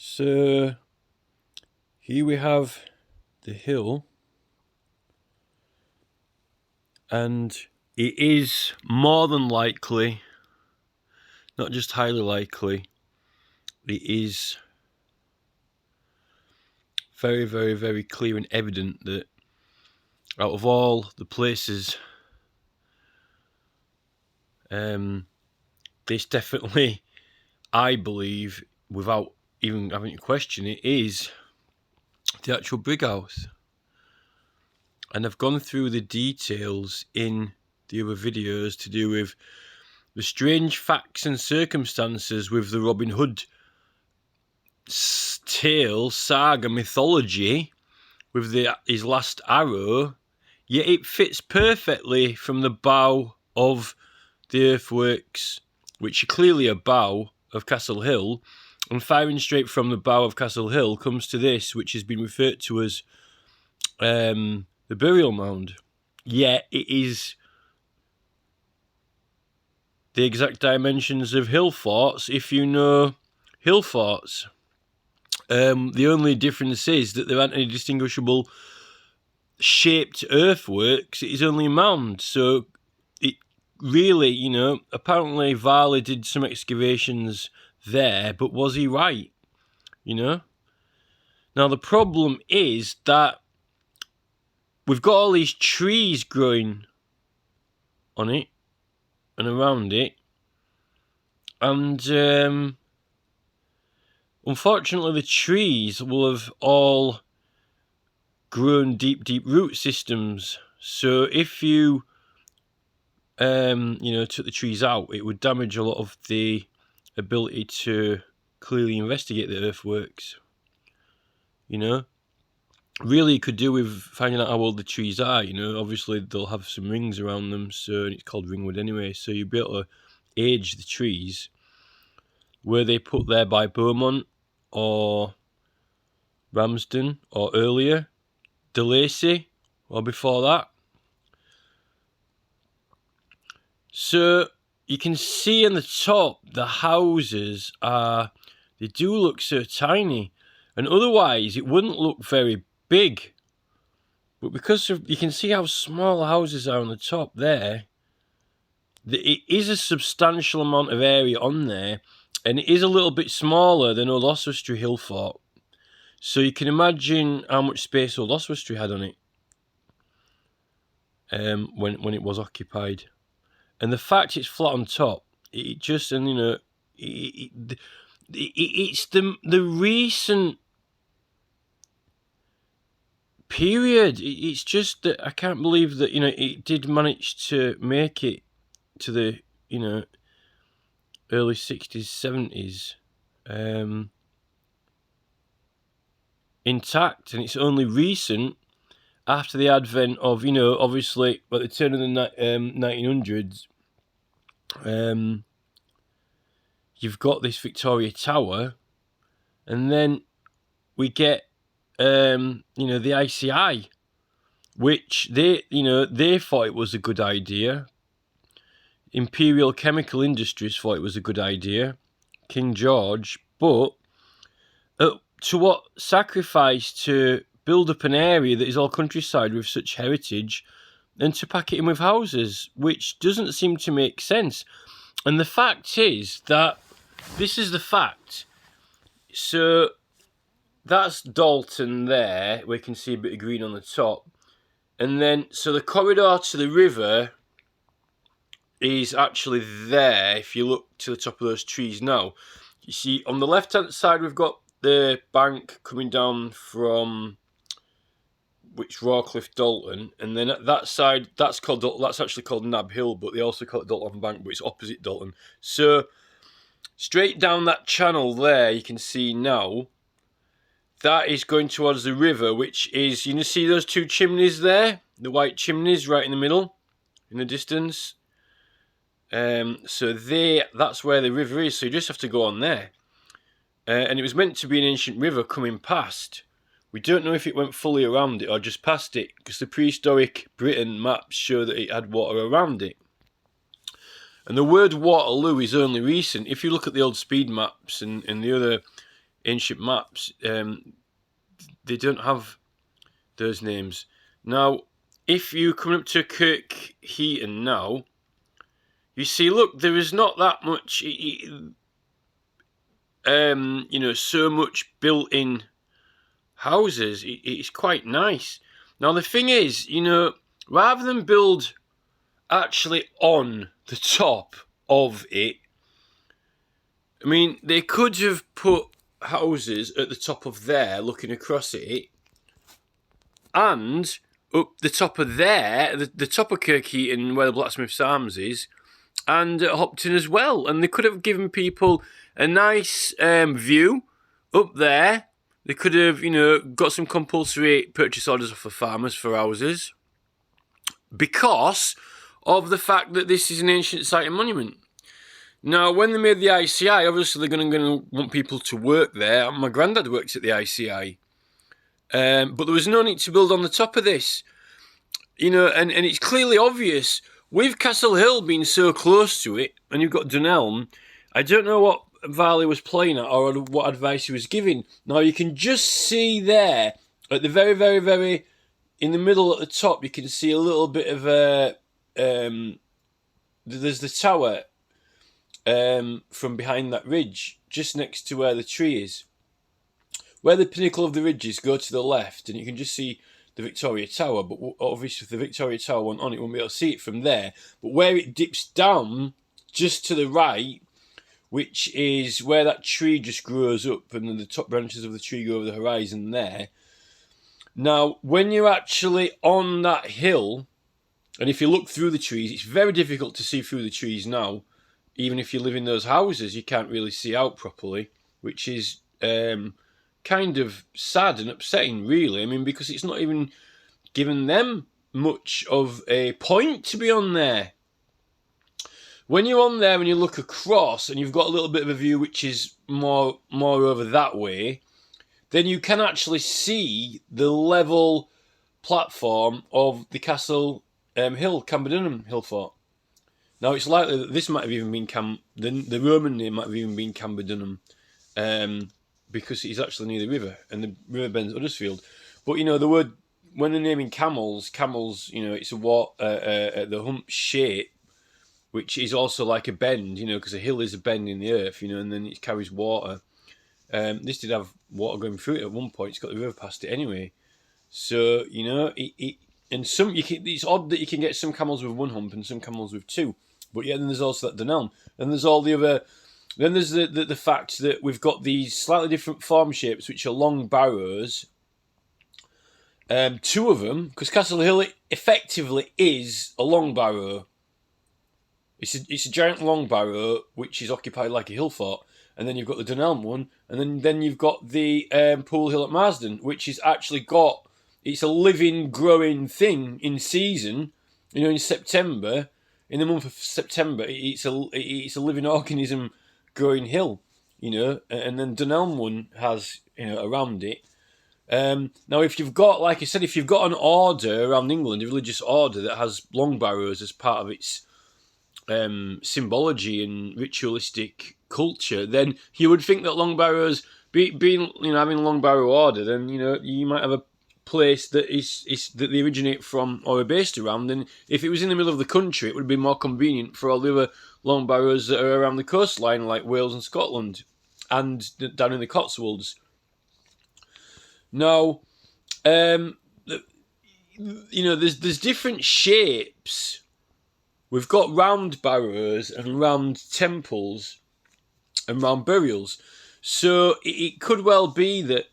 So here we have the hill, and it is more than likely, not just highly likely, it is very, very, very clear and evident that out of all the places, this definitely, I believe, without even having to question it, is the actual brig house. And I've gone through the details in the other videos to do with the strange facts and circumstances with the Robin Hood tale, saga, mythology, with his last arrow, yet it fits perfectly from the bow of the earthworks, which are clearly a bow of Castle Hill, and firing straight from the bow of Castle Hill comes to this, which has been referred to as the burial mound. Yet it is the exact dimensions of hill forts, if you know hill forts. The only difference is that there aren't any distinguishable shaped earthworks. It is only a mound. So it really, apparently Varley did some excavations there, but was he right? Now the problem is that we've got all these trees growing on it and around it, and unfortunately the trees will have all grown deep root systems. So if you took the trees out, it would damage a lot of the ability to clearly investigate the earthworks. Really could do with finding out how old the trees are. Obviously they'll have some rings around them, so it's called ringwood anyway, so you'll be able to age the trees. Were they put there by Beaumont or Ramsden or earlier, De Lacy or before that? So you can see in the top the houses they do look so tiny, and otherwise it wouldn't look very big, but because you can see how small the houses are on the top there, it is a substantial amount of area on there, and it is a little bit smaller than Old Oswestry Hill Fort. So you can imagine how much space Old Oswestry had on it when it was occupied. And the fact it's flat on top, it just, and it's the recent period. It's just that I can't believe that it did manage to make it to the early 60s, 70s intact, and it's only recent, after the advent of obviously at the turn of the 1900s, you've got this Victoria Tower, and then we get the ICI, which they thought it was a good idea. Imperial Chemical Industries thought it was a good idea, King George, but to what sacrifice to build up an area that is all countryside with such heritage, and to pack it in with houses, which doesn't seem to make sense. And the fact is that this is the fact. So that's Dalton there. We can see a bit of green on the top. And then, so the corridor to the river is actually there. If you look to the top of those trees now, you see on the left-hand side, we've got the bank coming down from Rawcliffe Dalton, and then at that side, that's actually called Nab Hill, but they also call it Dalton Bank, but it's opposite Dalton. So straight down that channel there, you can see now, that is going towards the river, which is, see those two chimneys there? The white chimneys right in the middle, in the distance. So that's where the river is, so you just have to go on there. And it was meant to be an ancient river coming past. We don't know if it went fully around it or just past it, because the prehistoric Britain maps show that it had water around it. And the word Waterloo is only recent. If you look at the old speed maps and the other ancient maps, they don't have those names. Now, if you come up to Kirk Heaton now, you see, look, there is not that much, so much built-in houses. It's quite nice. Now, the thing is, rather than build actually on the top of it, I mean, they could have put houses at the top of there, looking across it, and up the top of there, the top of Kirkheaton, where the Blacksmith's Arms is, and at Hopton as well. And they could have given people a nice view up there. They could have, got some compulsory purchase orders off of farmers for houses, because of the fact that this is an ancient site and monument. Now, when they made the ICI, obviously they're going to want people to work there. My granddad worked at the ICI. But there was no need to build on the top of this. And it's clearly obvious, with Castle Hill being so close to it, and you've got Dunelm, I don't know what Varley was playing at or what advice he was giving. Now, you can just see there, at the very, very, very, in the middle at the top, you can see a little bit of there's the tower from behind that ridge, just next to where the tree is. Where the pinnacle of the ridge is, go to the left, and you can just see the Victoria Tower. But obviously, if the Victoria Tower went on, it won't be able to see it from there. But where it dips down, just to the right, which is where that tree just grows up, and then the top branches of the tree go over the horizon there. Now, when you're actually on that hill, and if you look through the trees, it's very difficult to see through the trees now. Even if you live in those houses, you can't really see out properly, which is kind of sad and upsetting, really. I mean, because it's not even given them much of a point to be on there. When you're on there and you look across and you've got a little bit of a view which is more over that way, then you can actually see the level platform of the Castle Hill, Camberdenham Hill Fort. Now, it's likely that this might have even been the Roman name might have even been Camberdenham, because it's actually near the river, and the river bends Huddersfield. But, the word, when they're naming camels, it's the hump shape, which is also like a bend, because a hill is a bend in the earth, and then it carries water. This did have water going through it at one point. It's got the river past it anyway. So, it's odd that you can get some camels with one hump and some camels with two. But yeah, then there's also that Dunelm. And there's all the other... Then there's the fact that we've got these slightly different form shapes, which are long barrows. Two of them, because Castle Hill effectively is a long barrow. It's a giant long barrow, which is occupied like a hill fort. And then you've got the Dunelm one. And then you've got the Pool Hill at Marsden, which is actually got... It's a living, growing thing in season. In September, in the month of September, it's a living organism growing hill. And then Dunelm one has around it. Now, if you've got, like I said, if you've got an order around England, a religious order that has long barrows as part of its symbology and ritualistic culture, then you would think that long barrows, being having a long barrow order, then you might have a place that is that they originate from or are based around. And if it was in the middle of the country, it would be more convenient for all the other long barrows that are around the coastline, like Wales and Scotland, and down in the Cotswolds. Now, there's different shapes. We've got round barrows and round temples and round burials. So it could well be that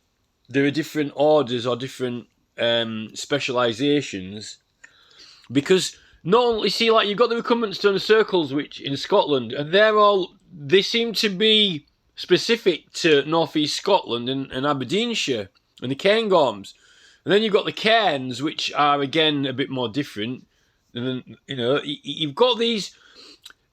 there are different orders or different specialisations, because not only, see, like, you've got the recumbent stone circles, which in Scotland, and they seem to be specific to North East Scotland and Aberdeenshire and the Cairngorms. And then you've got the cairns, which are again a bit more different. And then you've got these,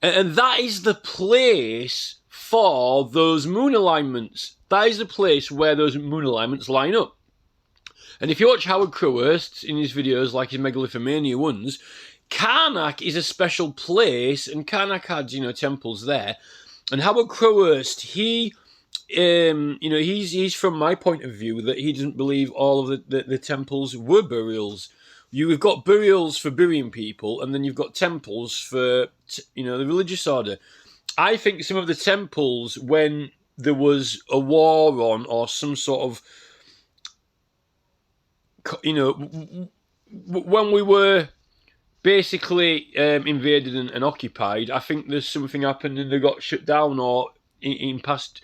and that is the place for those moon alignments. That is the place where those moon alignments line up. And if you watch Howard Crowhurst in his videos, like his Megalithomania ones, Carnac is a special place, and Carnac had, temples there. And Howard Crowhurst, he he's from my point of view that he doesn't believe all of the temples were burials. You've got burials for burying people, and then you've got temples for the religious order. I think some of the temples, when there was a war on or some sort of, when we were basically invaded and occupied, I think there's something happened and they got shut down or in past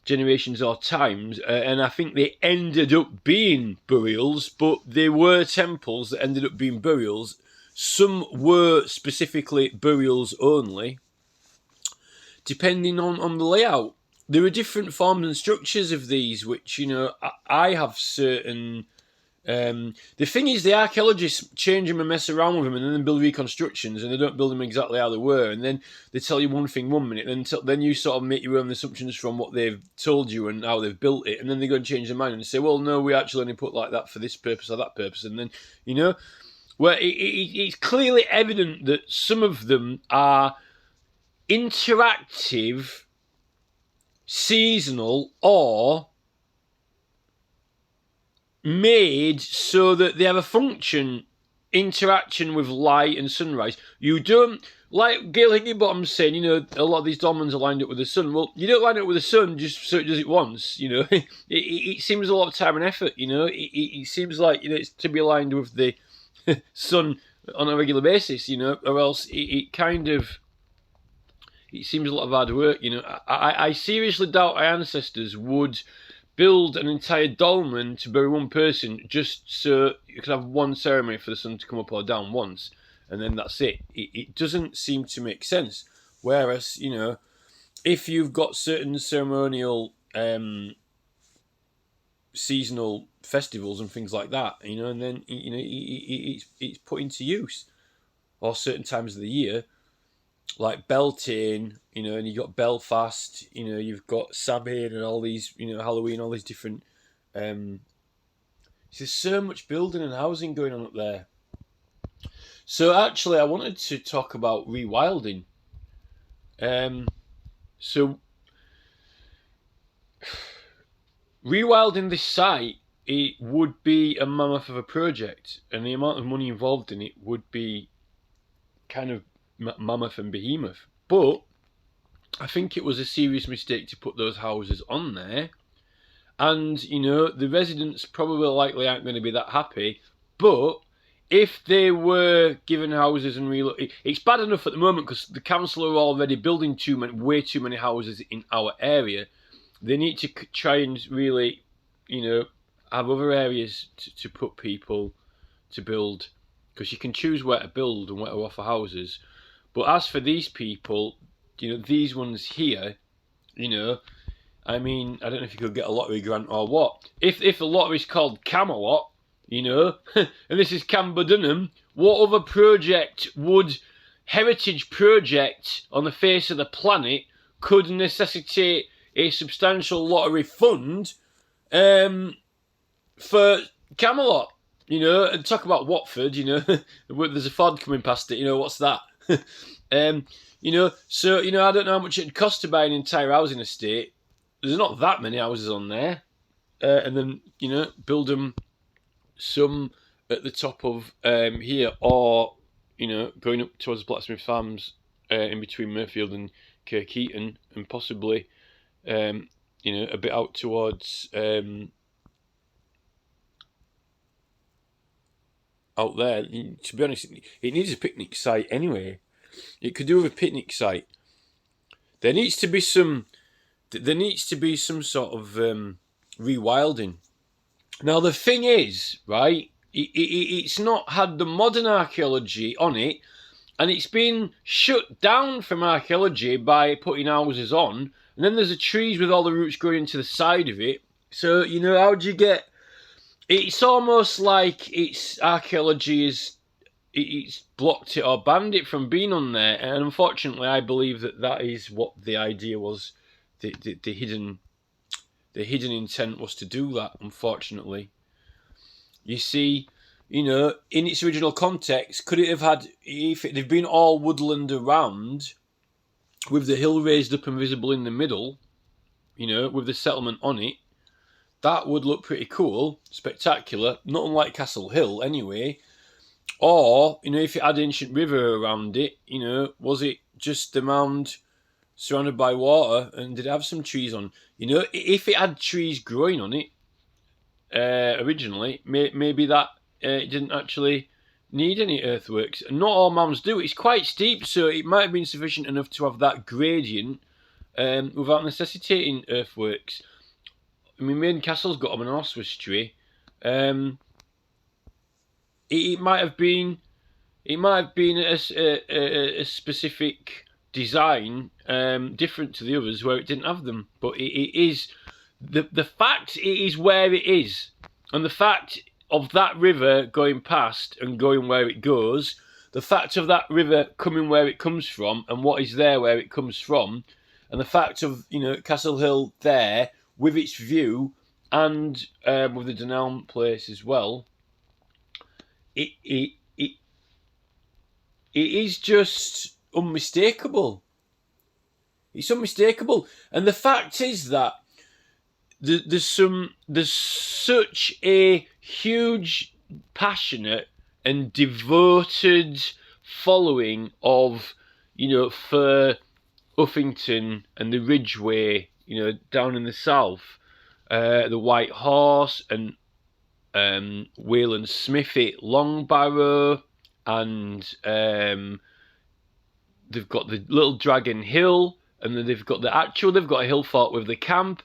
generations or times, and I think they ended up being burials, but they were temples that ended up being burials. Some were specifically burials only, depending on the layout. There are different forms and structures of these, which, I have certain... the thing is, the archaeologists change them and mess around with them and then build reconstructions, and they don't build them exactly how they were, and then they tell you one thing 1 minute, then you sort of make your own assumptions from what they've told you and how they've built it, and then they go and change their mind and say, well, no, we actually only put like that for this purpose or that purpose, and then, where it's clearly evident that some of them are interactive, seasonal, or made so that they have a function, interaction with light and sunrise. You don't, like Gail Higginbottom saying, a lot of these dolmens are lined up with the sun. Well, you don't line it up with the sun just so it does it once, it seems a lot of time and effort, it seems like, it's to be aligned with the sun on a regular basis, or else it seems a lot of hard work, I seriously doubt our ancestors would build an entire dolmen to bury one person just so you could have one ceremony for the sun to come up or down once, and then that's it. It doesn't seem to make sense. Whereas, if you've got certain ceremonial, seasonal festivals and things like that, and then, it's put into use, or certain times of the year, like Beltane, and you got Belfast, you've got Samhain and all these, Halloween, all these different. There's so much building and housing going on up there. So actually, I wanted to talk about rewilding. So rewilding this site, it would be a mammoth of a project, and the amount of money involved in it would be kind of mammoth and behemoth. But I think it was a serious mistake to put those houses on there, and the residents probably likely aren't going to be that happy. But if they were given houses and it's bad enough at the moment because the council are already building way too many houses in our area. They need to try and really have other areas to put people to build, because you can choose where to build and where to offer houses. But as for these people, these ones here, I mean, I don't know if you could get a lottery grant or what. If the lottery's called Camelot, and this is Camberdenham, what other heritage project on the face of the planet could necessitate a substantial lottery fund for Camelot? And talk about Watford, there's a Ford coming past it, what's that? So, I don't know how much it'd cost to buy an entire housing estate. There's not that many houses on there. And then, build them some at the top of here, or, going up towards Blacksmith Farms in between Murfield and Kirkheaton, and possibly, a bit out towards out there. To be honest, it needs a picnic site anyway. It could do with a picnic site. There needs to be some sort of rewilding. Now the thing is, right, it's not had the modern archaeology on it, and it's been shut down from archaeology by putting houses on, and then there's the trees with all the roots growing into the side of it. So, how do you get... It's almost like archaeology it's blocked it or banned it from being on there, and unfortunately I believe that is what the idea was. The hidden intent was to do that, unfortunately. You see, in its original context, could it have had, if it had been all woodland around, with the hill raised up and visible in the middle, you know, with the settlement on it, that would look pretty cool, spectacular, not unlike Castle Hill anyway. Or, you know, if it had ancient river around it, you know, was it just the mound surrounded by water, and did it have some trees on? You know, if it had trees growing on it originally, maybe that it didn't actually need any earthworks. And not all mounds do. It's quite steep, so it might have been sufficient enough to have that gradient without necessitating earthworks. I mean, Maiden Castle's got an oswestry. It might have been a specific design different to the others where it didn't have them, but it is the fact it is where it is, and the fact of that river going past and going where it goes, the fact of that river coming where it comes from and what is there where it comes from, and the fact of, you know, Castle Hill there with its view and with the Dunelm place as well. It is just unmistakable. It's unmistakable, and the fact is that there's such a huge, passionate, and devoted following of, you know, for Uffington and the Ridgeway, you know, down in the south, the White Horse and Wayland Smithy, Longbarrow, and they've got the Little Dragon Hill, and then they've got a hill fort with the camp.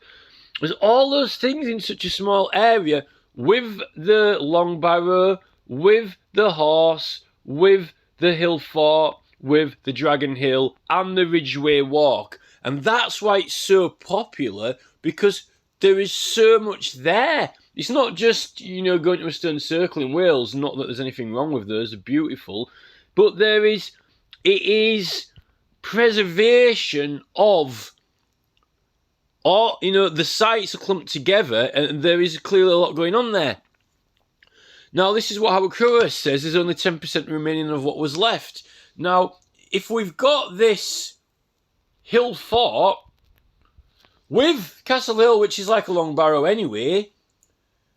There's all those things in such a small area, with the Longbarrow, with the Horse, with the hill fort, with the Dragon Hill, and the Ridgeway Walk. And that's why it's so popular, because there is so much there. It's not just, you know, going to a stone circle in Wales, not that there's anything wrong with those, they're beautiful, but it is preservation of, or, you know, the sites are clumped together, and there is clearly a lot going on there. Now, this is what Howard Crowhurst says, there's only 10% remaining of what was left. Now, if we've got this hill fort, with Castle Hill, which is like a Longbarrow anyway,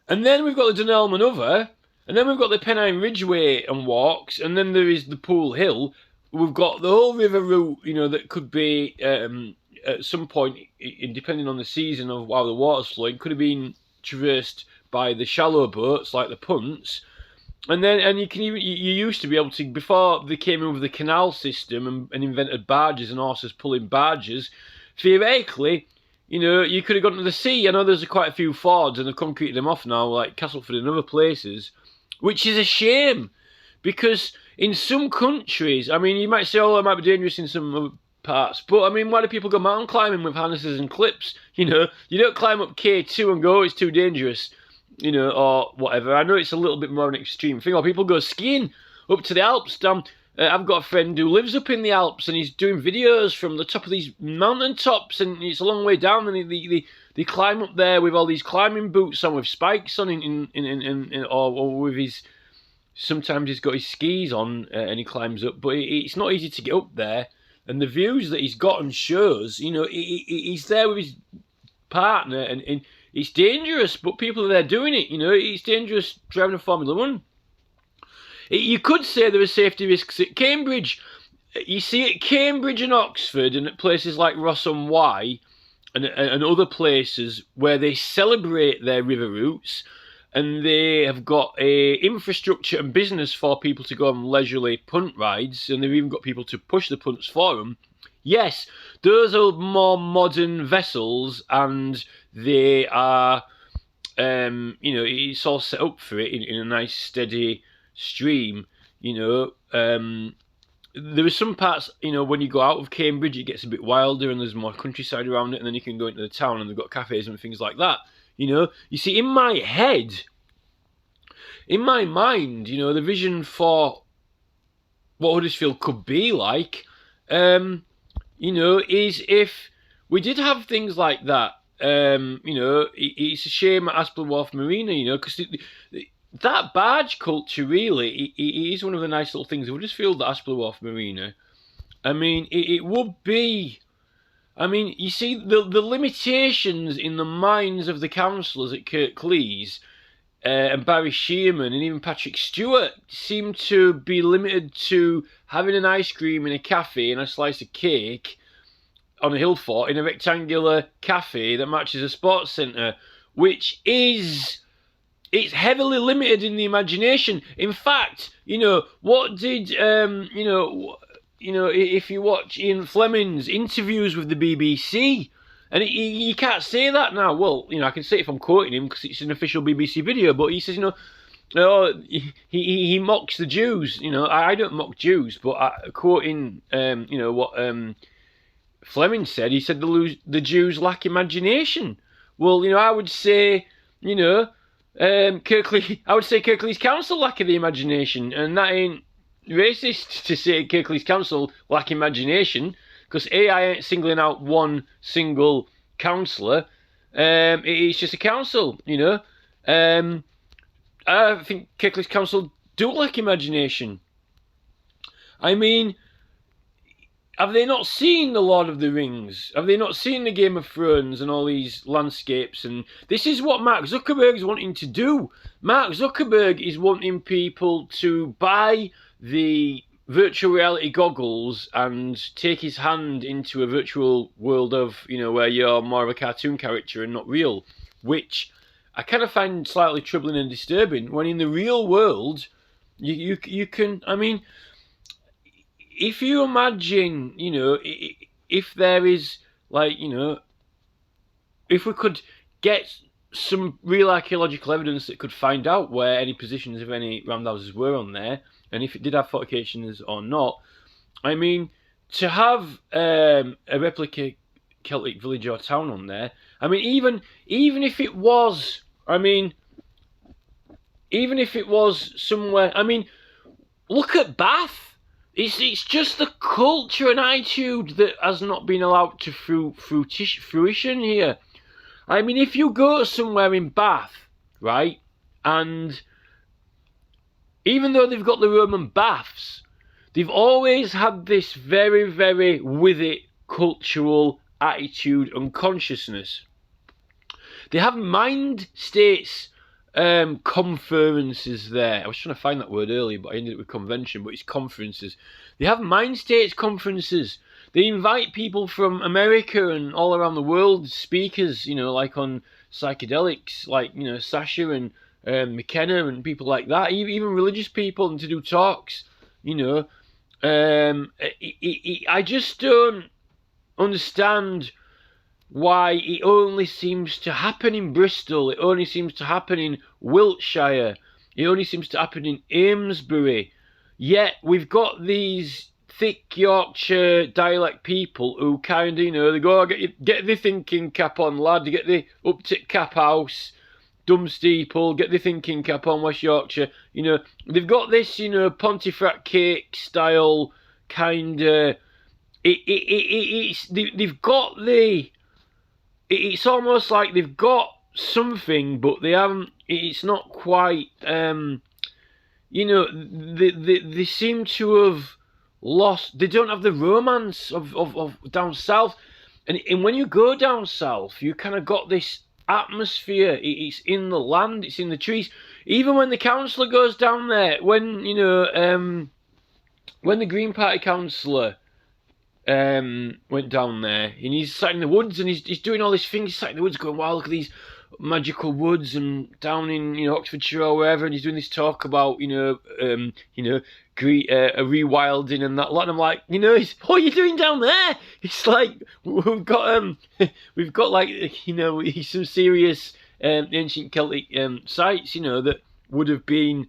and then we've got the Dunelm and other, and then we've got the Pennine Ridgeway and walks, and then there is the Pool Hill. We've got the whole river route, you know, that could be, at some point, depending on the season of how the water's flowing, could have been traversed by the shallow boats, like the punts. And you used to be able to, before they came in with the canal system and invented barges and horses pulling barges, theoretically, you know, you could have gone to the sea. I know there's quite a few fords and they've concreted them off now, like Castleford and other places, which is a shame, because in some countries, I mean, you might say, oh, it might be dangerous in some other parts, but I mean, why do people go mountain climbing with harnesses and clips? You know, you don't climb up K2 and go, oh, it's too dangerous, you know, or whatever. I know it's a little bit more of an extreme thing, or people go skiing up to the Alps. I've got a friend who lives up in the Alps, and he's doing videos from the top of these mountain tops, and it's a long way down, and they climb up there with all these climbing boots on, with spikes on, or with his, sometimes he's got his skis on, and he climbs up, but it's not easy to get up there, and the views that he's got and shows, you know, he's there with his partner, and it's dangerous, but people are there doing it, you know, it's dangerous driving a Formula 1. You could say there are safety risks at Cambridge. You see, at Cambridge and Oxford and at places like Ross on Wye and other places where they celebrate their river routes, and they have got a infrastructure and business for people to go on leisurely punt rides, and they've even got people to push the punts for them. Yes, those are more modern vessels, and they are, you know, it's all set up for it in a nice steady stream, you know. There are some parts, you know, when you go out of Cambridge, it gets a bit wilder and there's more countryside around it, and then you can go into the town and they've got cafes and things like that, you know. You see, in my head, in my mind, you know, the vision for what Huddersfield could be like, you know, is if we did have things like that. You know, it's a shame at Aspley Wharf Marina, you know, because that barge culture, really, it is one of the nice little things. I would just feel that Aspley Wharf Marina, I mean, it would be I mean, you see, the limitations in the minds of the councillors at Kirklees and Barry Shearman and even Patrick Stewart seem to be limited to having an ice cream in a cafe and a slice of cake on a hill fort in a rectangular cafe that matches a sports centre, which is... it's heavily limited in the imagination. In fact, what did if you watch Ian Fleming's interviews with the BBC, and you can't say that now. Well, I can say it if I'm quoting him because it's an official BBC video. But he says, he mocks the Jews. I don't mock Jews, but quoting, what Fleming said. He said the Jews lack imagination. Well, I would say, Kirklees Council lack the imagination, and that ain't racist to say Kirklees Council lack imagination, because I ain't singling out one single councillor. It's just a council, I think Kirklees Council do lack imagination. I mean, have they not seen The Lord of the Rings? Have they not seen the Game of Thrones and all these landscapes? And this is what Mark Zuckerberg is wanting to do. Mark Zuckerberg is wanting people to buy the virtual reality goggles and take his hand into a virtual world of, where you're more of a cartoon character and not real, which I kind of find slightly troubling and disturbing, when in the real world, you can, I mean... if you imagine, if there is, if we could get some real archaeological evidence that could find out where any positions of any roundhouses were on there, and if it did have fortifications or not, I mean, to have a replica Celtic village or town on there, I mean, even if it was, even if it was somewhere, look at Bath. It's just the culture and attitude that has not been allowed to fruition here. If you go somewhere in Bath, right, and even though they've got the Roman baths, they've always had this very, very with it cultural attitude and consciousness. They have mind states conferences there. I was trying to find that word earlier, but I ended up with convention, but it's conferences. They have mind states conferences. They invite people from America and all around the world, speakers, like on psychedelics, like, Sasha and McKenna and people like that, even religious people, and to do talks, I just don't understand why it only seems to happen in Bristol, it only seems to happen in Wiltshire, it only seems to happen in Amesbury, yet we've got these thick Yorkshire dialect people who kind of, they go, get the thinking cap on, lad, get the uptick cap house, Dumsteeple, get the thinking cap on, West Yorkshire, they've got this, Pontefract cake style kind of, they've got the... it's almost like they've got something, but they haven't. It's not quite. They seem to have lost. They don't have the romance of down south, and when you go down south, you kind of got this atmosphere. It's in the land. It's in the trees. Even when the councillor goes down there, when the Green Party councillor went down there, and he's sat in the woods, and he's doing all these things. He's sat in the woods going, wow, look at these magical woods, and down in Oxfordshire or wherever, and he's doing this talk about rewilding and that lot. And I'm like, what are you doing down there? It's like we've got like some serious ancient Celtic sites that would have been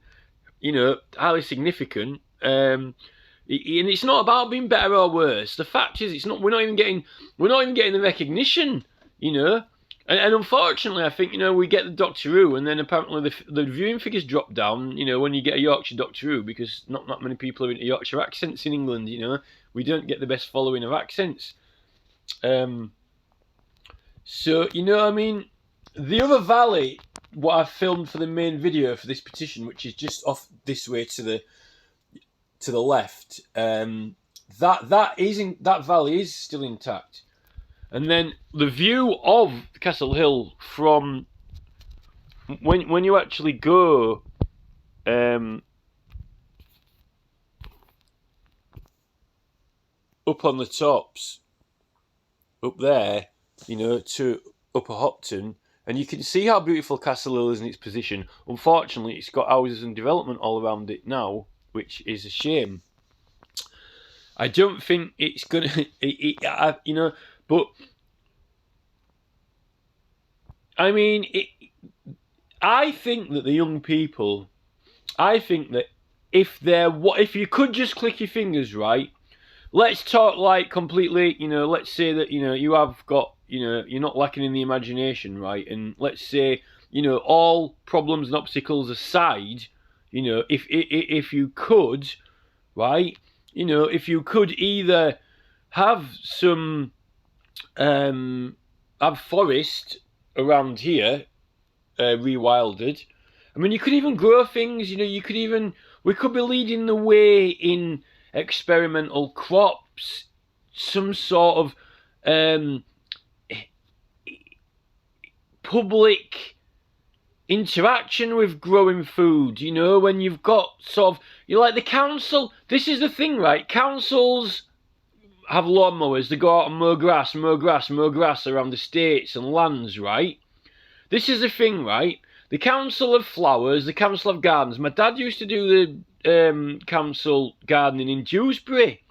highly significant. And it's not about being better or worse. The fact is, it's not. We're not even getting the recognition, And unfortunately, I think we get the Doctor Who, and then apparently the viewing figures drop down. When you get a Yorkshire Doctor Who, because not that many people are into Yorkshire accents in England. We don't get the best following of accents. So the other valley, what I filmed for the main video for this petition, which is just off this way to the left, that valley is still intact. And then the view of Castle Hill from when you actually go up on the tops, up there, to Upper Hopton, and you can see how beautiful Castle Hill is in its position. Unfortunately, it's got houses and development all around it now, which is a shame. I don't think it's gonna, but I mean, I think that the young people, I think that if you could just click your fingers, right? Let's talk like completely, let's say that, you have got, you're not lacking in the imagination, right? And let's say, all problems and obstacles aside, if you could, right? If you could either have some, have forest around here, rewilded. I mean, you could even grow things, we could be leading the way in experimental crops, some sort of public interaction with growing food, when you've got sort of, like the council, this is the thing, right? Councils have lawnmowers, they go out and mow grass around the estates and lands, right? This is the thing, right? The council of flowers, the council of gardens. My dad used to do the council gardening in Dewsbury.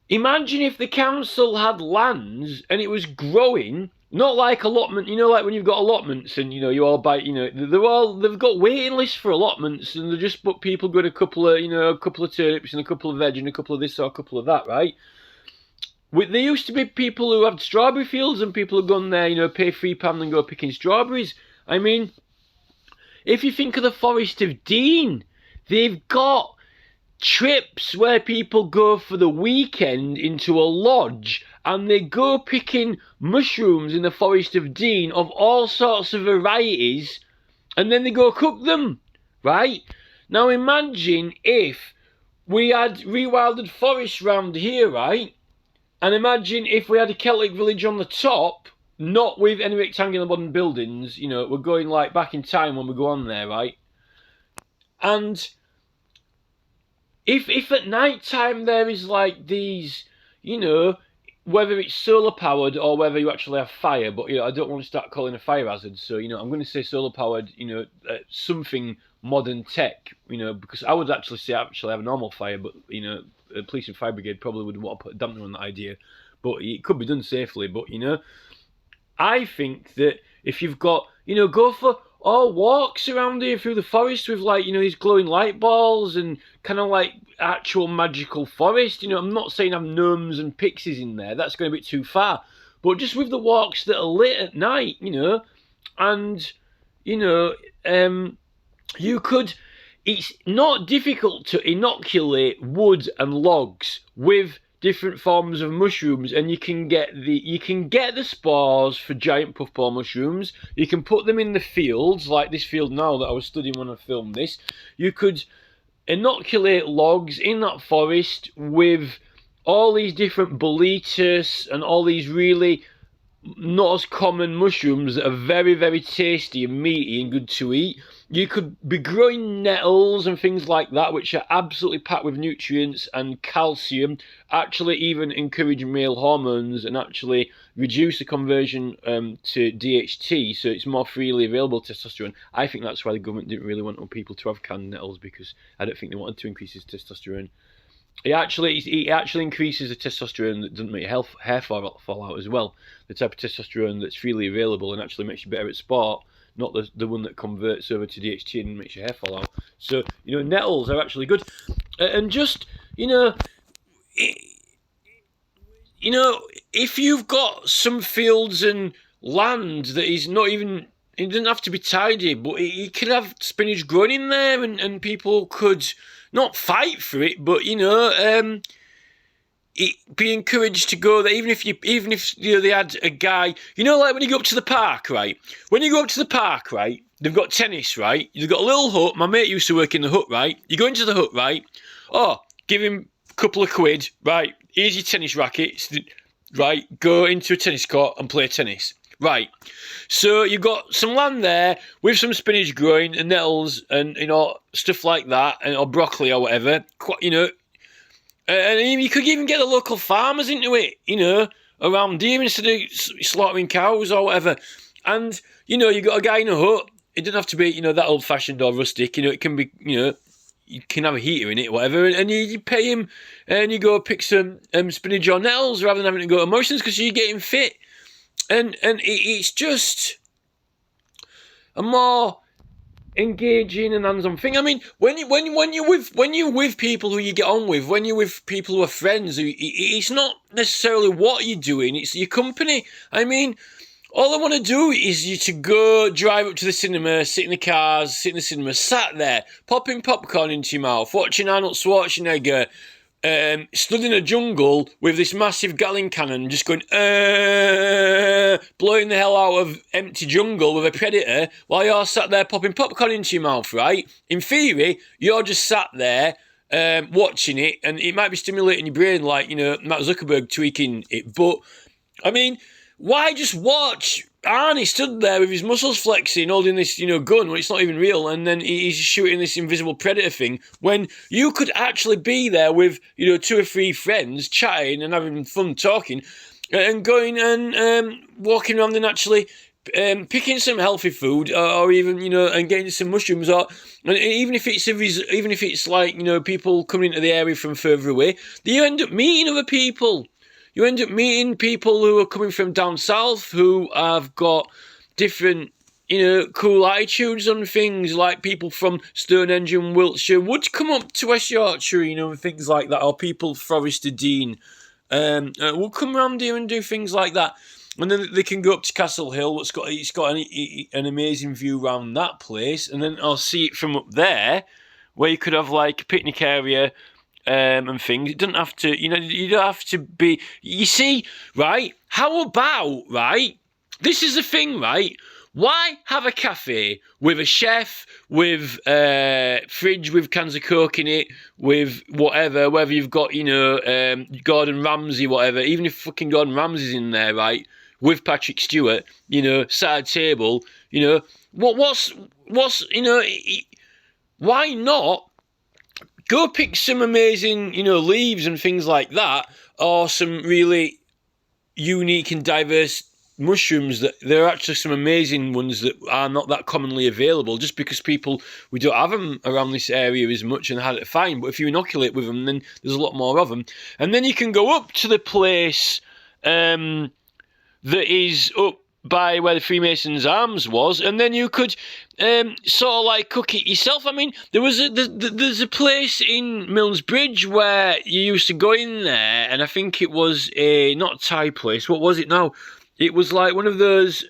Imagine if the council had lands and it was growing, not like allotment, like when you've got allotments and, you all buy, they've got waiting lists for allotments and they just put people got a couple of turnips and a couple of veg and a couple of this or a couple of that, right? There used to be people who had strawberry fields and people who gone there, pay £3 and go picking strawberries. I mean, if you think of the Forest of Dean, they've got trips where people go for the weekend into a lodge and they go picking mushrooms in the Forest of Dean of all sorts of varieties and then they go cook them, right? Now imagine if we had rewilded forests round here, right? And imagine if we had a Celtic village on the top, not with any rectangular modern buildings, we're going like back in time when we go on there, right? And if at night time there is like these, whether it's solar powered or whether you actually have fire, but I don't want to start calling a fire hazard, so I'm going to say solar powered, something modern tech, because I would actually say have a normal fire, but the police and fire brigade probably would want to put a dampener on that idea, but it could be done safely. But I think that if you've got, go for all walks around here through the forest with like, these glowing light balls and kind of like actual magical forest. I'm not saying have gnomes and pixies in there. That's going a bit too far. But just with the walks that are lit at night, and, you could, it's not difficult to inoculate wood and logs with different forms of mushrooms, and you can get the spores for giant puffball mushrooms. You can put them in the fields, like this field now that I was studying when I filmed this. You could inoculate logs in that forest with all these different boletus and all these really not as common mushrooms that are very, very tasty and meaty and good to eat. You could be growing nettles and things like that, which are absolutely packed with nutrients and calcium, actually even encourage male hormones and actually reduce the conversion to DHT, so it's more freely available testosterone. I think that's why the government didn't really want people to have canned nettles, because I don't think they wanted to increase his testosterone. It actually increases the testosterone that doesn't make hair fall out as well. The type of testosterone that's freely available and actually makes you better at sport, not the one that converts over to DHT and makes your hair fall out. So, nettles are actually good. And just, if you've got some fields and land that is not even, it doesn't have to be tidy, but you could have spinach growing in there and people could not fight for it, but be encouraged to go there, even if they had a guy, like when you go up to the park, right? When you go up to the park, right, they've got tennis, right? They've got a little hut. My mate used to work in the hut, right? You go into the hut, right? Oh, give him a couple of quid, right? Here's your tennis rackets. right, go into a tennis court and play tennis. Right, so you've got some land there with some spinach growing and nettles and, stuff like that, or broccoli or whatever, and you could even get the local farmers into it, around here instead of slaughtering cows or whatever. And, you got a guy in a hut. It doesn't have to be, that old-fashioned or rustic. It can be, you can have a heater in it, whatever, and you pay him and you go pick some spinach or nettles rather than having to go to Morrison's because you're getting fit. And it's just a more engaging and hands-on thing. I mean, when you're with people who you get on with, when you're with people who are friends, it's not necessarily what you're doing; it's your company. I mean, all I want to do is you to go drive up to the cinema, sit in the cars, sit in the cinema, sat there, popping popcorn into your mouth, watching Arnold Schwarzenegger. Stood in a jungle with this massive Gatling cannon just going blowing the hell out of empty jungle with a predator while you're sat there popping popcorn into your mouth, right? In theory, you're just sat there watching it, and it might be stimulating your brain like, Mark Zuckerberg tweaking it, but I mean, why just watch Arnie stood there with his muscles flexing, holding this, gun when it's not even real, and then he's shooting this invisible predator thing, when you could actually be there with, 2 or 3 friends chatting and having fun talking, and going and walking around and actually picking some healthy food, or even, and getting some mushrooms, or even if it's like, people coming into the area from further away, you end up meeting other people. You end up meeting people who are coming from down south who have got different, cool attitudes on things, like people from Stonehenge and Wiltshire would come up to West Yorkshire, and things like that, or people Forester Dean will come around here and do things like that. And then they can go up to Castle Hill, it's got an amazing view around that place, and then I'll see it from up there, where you could have like a picnic area, and things. It doesn't have to, you don't have to be, you see, right? How about, right? This is the thing, right? Why have a cafe with a chef, with fridge with cans of Coke in it, with whether you've got, Gordon Ramsay, whatever, even if fucking Gordon Ramsay's in there, right? With Patrick Stewart, sat at a table, what's, why not go pick some amazing, leaves and things like that, or some really unique and diverse mushrooms that there are actually some amazing ones that are not that commonly available, just because we don't have them around this area as much and had to find. But if you inoculate with them, then there's a lot more of them. And then you can go up to the place that is up by where the Freemasons' Arms was, and then you could sort of like cook it yourself. I mean, there's a place in Milnes Bridge where you used to go in there, and I think it was not a Thai place. What was it now? It was like one of those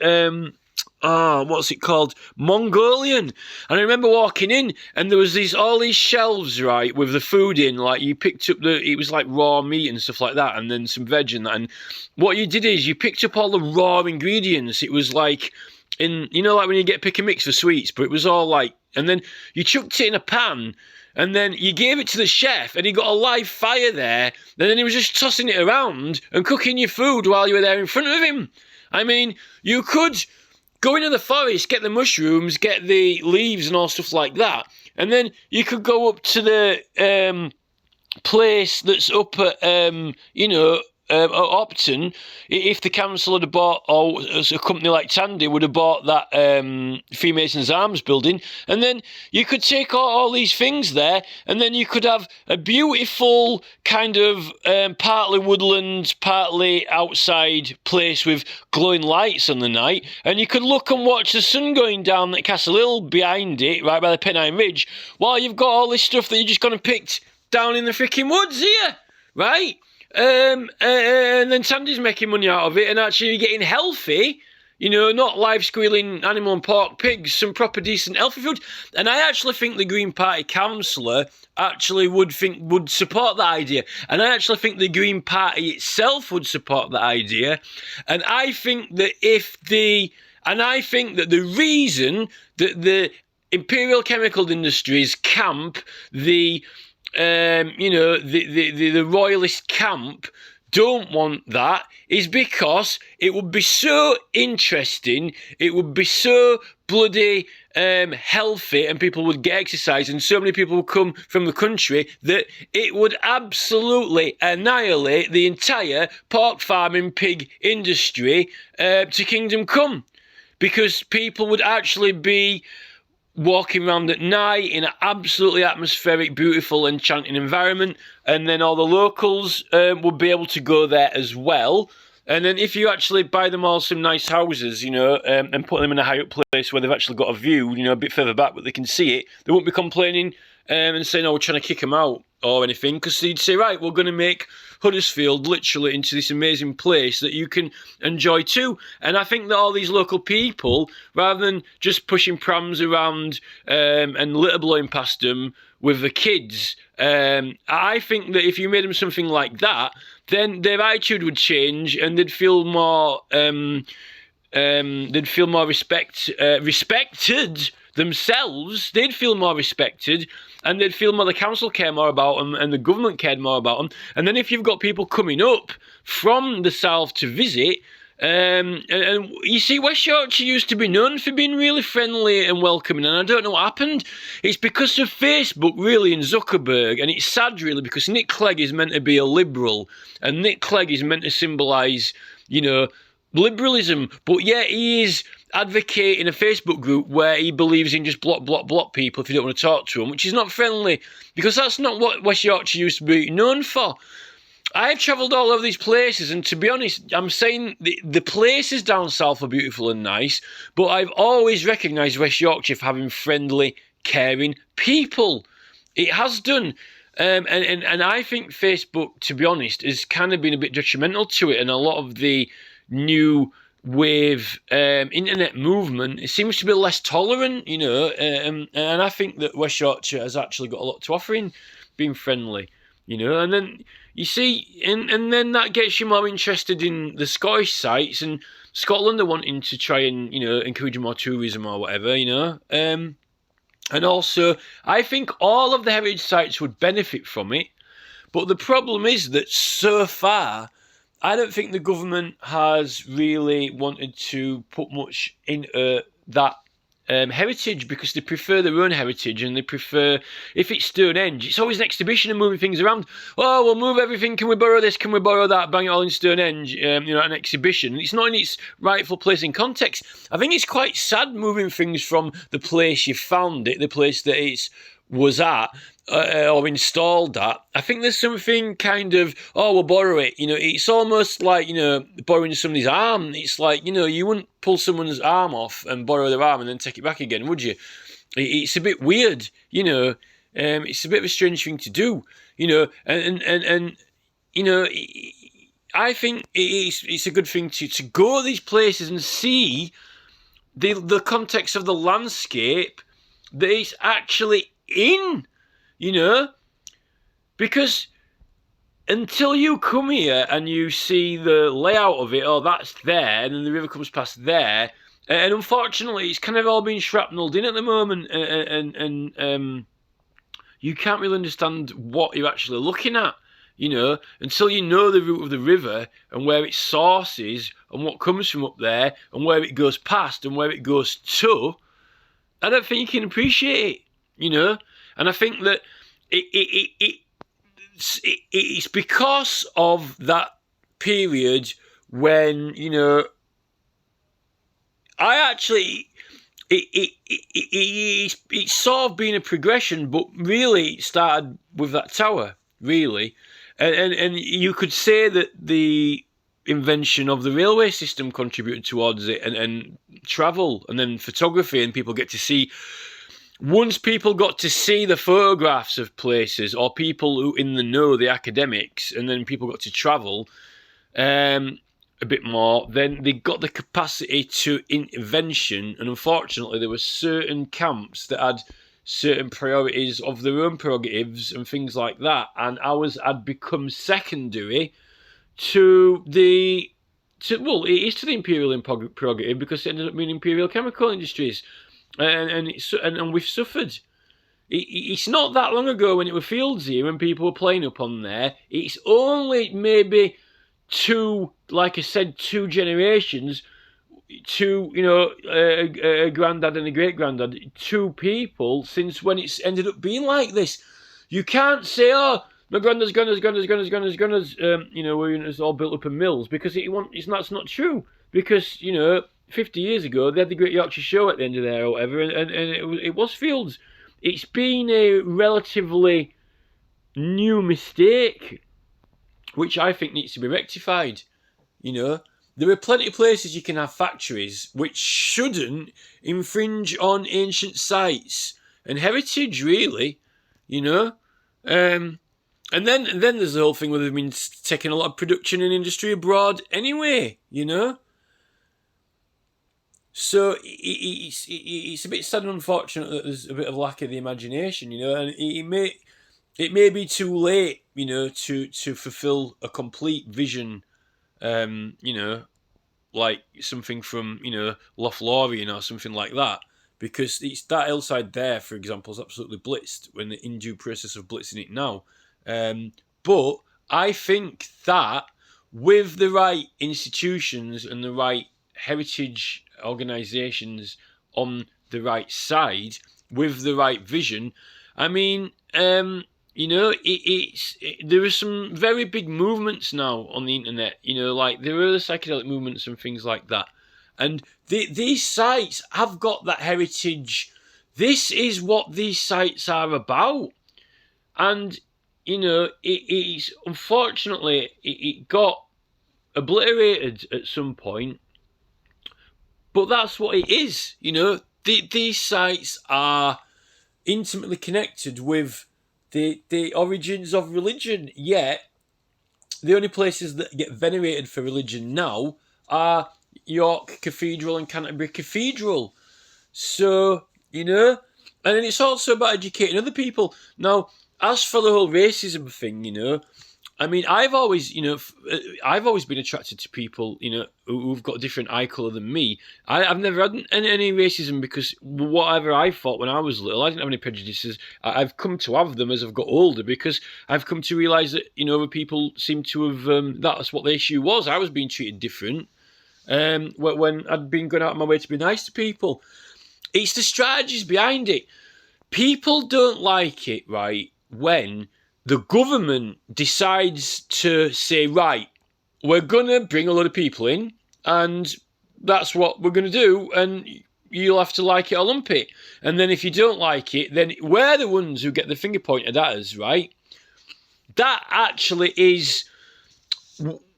what's it called? Mongolian. And I remember walking in, and there was all these shelves, right, with the food in. Like, you picked up it was like raw meat and stuff like that, and then some veg and that. And what you did is you picked up all the raw ingredients. It was like like when you get pick and mix for sweets, but it was all like, and then you chucked it in a pan, and then you gave it to the chef, and he got a live fire there, and then he was just tossing it around and cooking your food while you were there in front of him. I mean, you could go into the forest, get the mushrooms, get the leaves and all stuff like that, and then you could go up to the place that's up at, Opton, if the council had bought, or a company like Tandy would have bought that Freemasons' Arms building, and then you could take all these things there, and then you could have a beautiful kind of partly woodland, partly outside place with glowing lights on the night, and you could look and watch the sun going down at Castle Hill behind it, right by the Pennine Ridge, while you've got all this stuff that you're just gone and picked down in the freaking woods here, right? And then Tandy's making money out of it and actually getting healthy, not live squealing animal and pork pigs, some proper decent healthy food. And I actually think the Green Party councillor actually would support that idea. And I actually think the Green Party itself would support that idea. And I think that the reason that the Imperial Chemical Industries camp, the royalist camp, don't want that is because it would be so interesting, it would be so bloody healthy, and people would get exercise, and so many people would come from the country that it would absolutely annihilate the entire pork farming pig industry to kingdom come, because people would actually be walking around at night in an absolutely atmospheric, beautiful, enchanting environment, and then all the locals would be able to go there as well. And then if you actually buy them all some nice houses, you know, and put them in a high up place where they've actually got a view, you know, a bit further back, but they can see it, they won't be complaining and saying, oh, we're trying to kick them out or anything, because they'd say, right, we're going to make Huddersfield literally into this amazing place that you can enjoy too. And I think that all these local people, rather than just pushing prams around and litter blowing past them with the kids, I think that if you made them something like that, then their attitude would change and they'd feel more respected themselves. They'd feel more respected, and they'd feel more the council care more about them, and the government cared more about them. And then if you've got people coming up from the south to visit, and you see, West Yorkshire used to be known for being really friendly and welcoming, and I don't know what happened. It's because of Facebook, really, and Zuckerberg, and it's sad, really, because Nick Clegg is meant to be a liberal, and Nick Clegg is meant to symbolise, you know, liberalism, but yet he is advocating a Facebook group where he believes in just block people if you don't want to talk to them, which is not friendly, because that's not what West Yorkshire used to be known for. I've travelled all over these places, and to be honest, I'm saying the places down south are beautiful and nice, but I've always recognised West Yorkshire for having friendly, caring people. It has done. And I think Facebook, to be honest, has kind of been a bit detrimental to it, and a lot of the new wave internet movement, it seems to be less tolerant, you know, and I think that West Yorkshire has actually got a lot to offer in being friendly, you know. And then you see, and then that gets you more interested in the Scottish sites, and Scotland are wanting to try and, you know, encourage more tourism or whatever, you know. And also, I think all of the heritage sites would benefit from it, but the problem is that so far, I don't think the government has really wanted to put much into that heritage, because they prefer their own heritage, and they prefer, if it's Stonehenge, it's always an exhibition and moving things around. Oh, we'll move everything, can we borrow this, can we borrow that, bang it all in Stonehenge, you know, an exhibition. It's not in its rightful place in context. I think it's quite sad moving things from the place you found it, the place that it was at, or installed at. I think there's something kind of, oh, we'll borrow it. You know, it's almost like, you know, borrowing somebody's arm. It's like, you know, you wouldn't pull someone's arm off and borrow their arm and then take it back again, would you? It's a bit weird, you know. It's a bit of a strange thing to do, you know. And you know, I think it's a good thing to go to these places and see the context of the landscape that it's actually in. You know, because until you come here and you see the layout of it, oh, that's there, and then the river comes past there, and unfortunately, it's kind of all been shrapnelled in at the moment, and you can't really understand what you're actually looking at, you know, until you know the route of the river and where its source is and what comes from up there and where it goes past and where it goes to. I don't think you can appreciate it, you know. And I think that it's because of that period when, you know, it's sort of been a progression, but really it started with that tower, really. And you could say that the invention of the railway system contributed towards it, and travel, and then photography, and people get to see. Once people got to see the photographs of places, or people who in the know, the academics, and then people got to travel a bit more, then they got the capacity to intervention. And unfortunately, there were certain camps that had certain priorities of their own prerogatives and things like that. And ours had become secondary to the imperial prerogative, because it ended up being imperial chemical industries. And we've suffered. It's not that long ago when it were fields here and people were playing up on there. It's only maybe like I said, 2 generations, two, a granddad and a great granddad, 2 people since when it's ended up being like this. You can't say, oh, my granddad's, it's all built up in mills, because that's not true. Because, 50 years ago, they had the Great Yorkshire Show at the end of there or whatever, and it was fields. It's been a relatively new mistake, which I think needs to be rectified. There are plenty of places you can have factories which shouldn't infringe on ancient sites and heritage, really. And then there's the whole thing where they've been taking a lot of production and industry abroad anyway. So it's a bit sad and unfortunate that there's a bit of lack of the imagination, and it may be too late, to fulfill a complete vision, like something from, Lothlorien or something like that, because it's that hillside there, for example, is absolutely blitzed. We're in due process of blitzing it now. But I think that with the right institutions and the right heritage organisations on the right side, with the right vision, I mean, there are some very big movements now on the internet, like there are the psychedelic movements and things like that. And these sites have got that heritage. This is what these sites are about. And, it's unfortunately, it got obliterated at some point. But that's what it is, These sites are intimately connected with the origins of religion, yet the only places that get venerated for religion now are York Cathedral and Canterbury Cathedral. So, and then it's also about educating other people. Now, as for the whole racism thing, I mean, I've always been attracted to people, who've got a different eye colour than me. I've never had any racism, because whatever I thought when I was little, I didn't have any prejudices. I've come to have them as I've got older, because I've come to realise that, other people seem to have, that's what the issue was. I was being treated different when I'd been going out of my way to be nice to people. It's the strategies behind it. People don't like it, right, when the government decides to say, right, we're going to bring a lot of people in, and that's what we're going to do, and you'll have to like it or lump it. And then if you don't like it, then we're the ones who get the finger pointed at us, right? That actually is,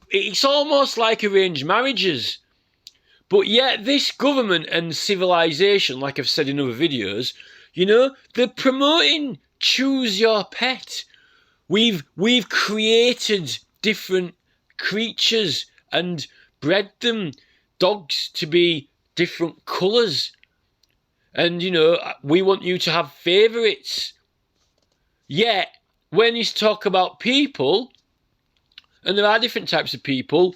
it's almost like arranged marriages. But yet this government and civilization, like I've said in other videos, they're promoting choose your pet. We've created different creatures and bred them, dogs, to be different colours. And, we want you to have favourites. Yet, when you talk about people, and there are different types of people,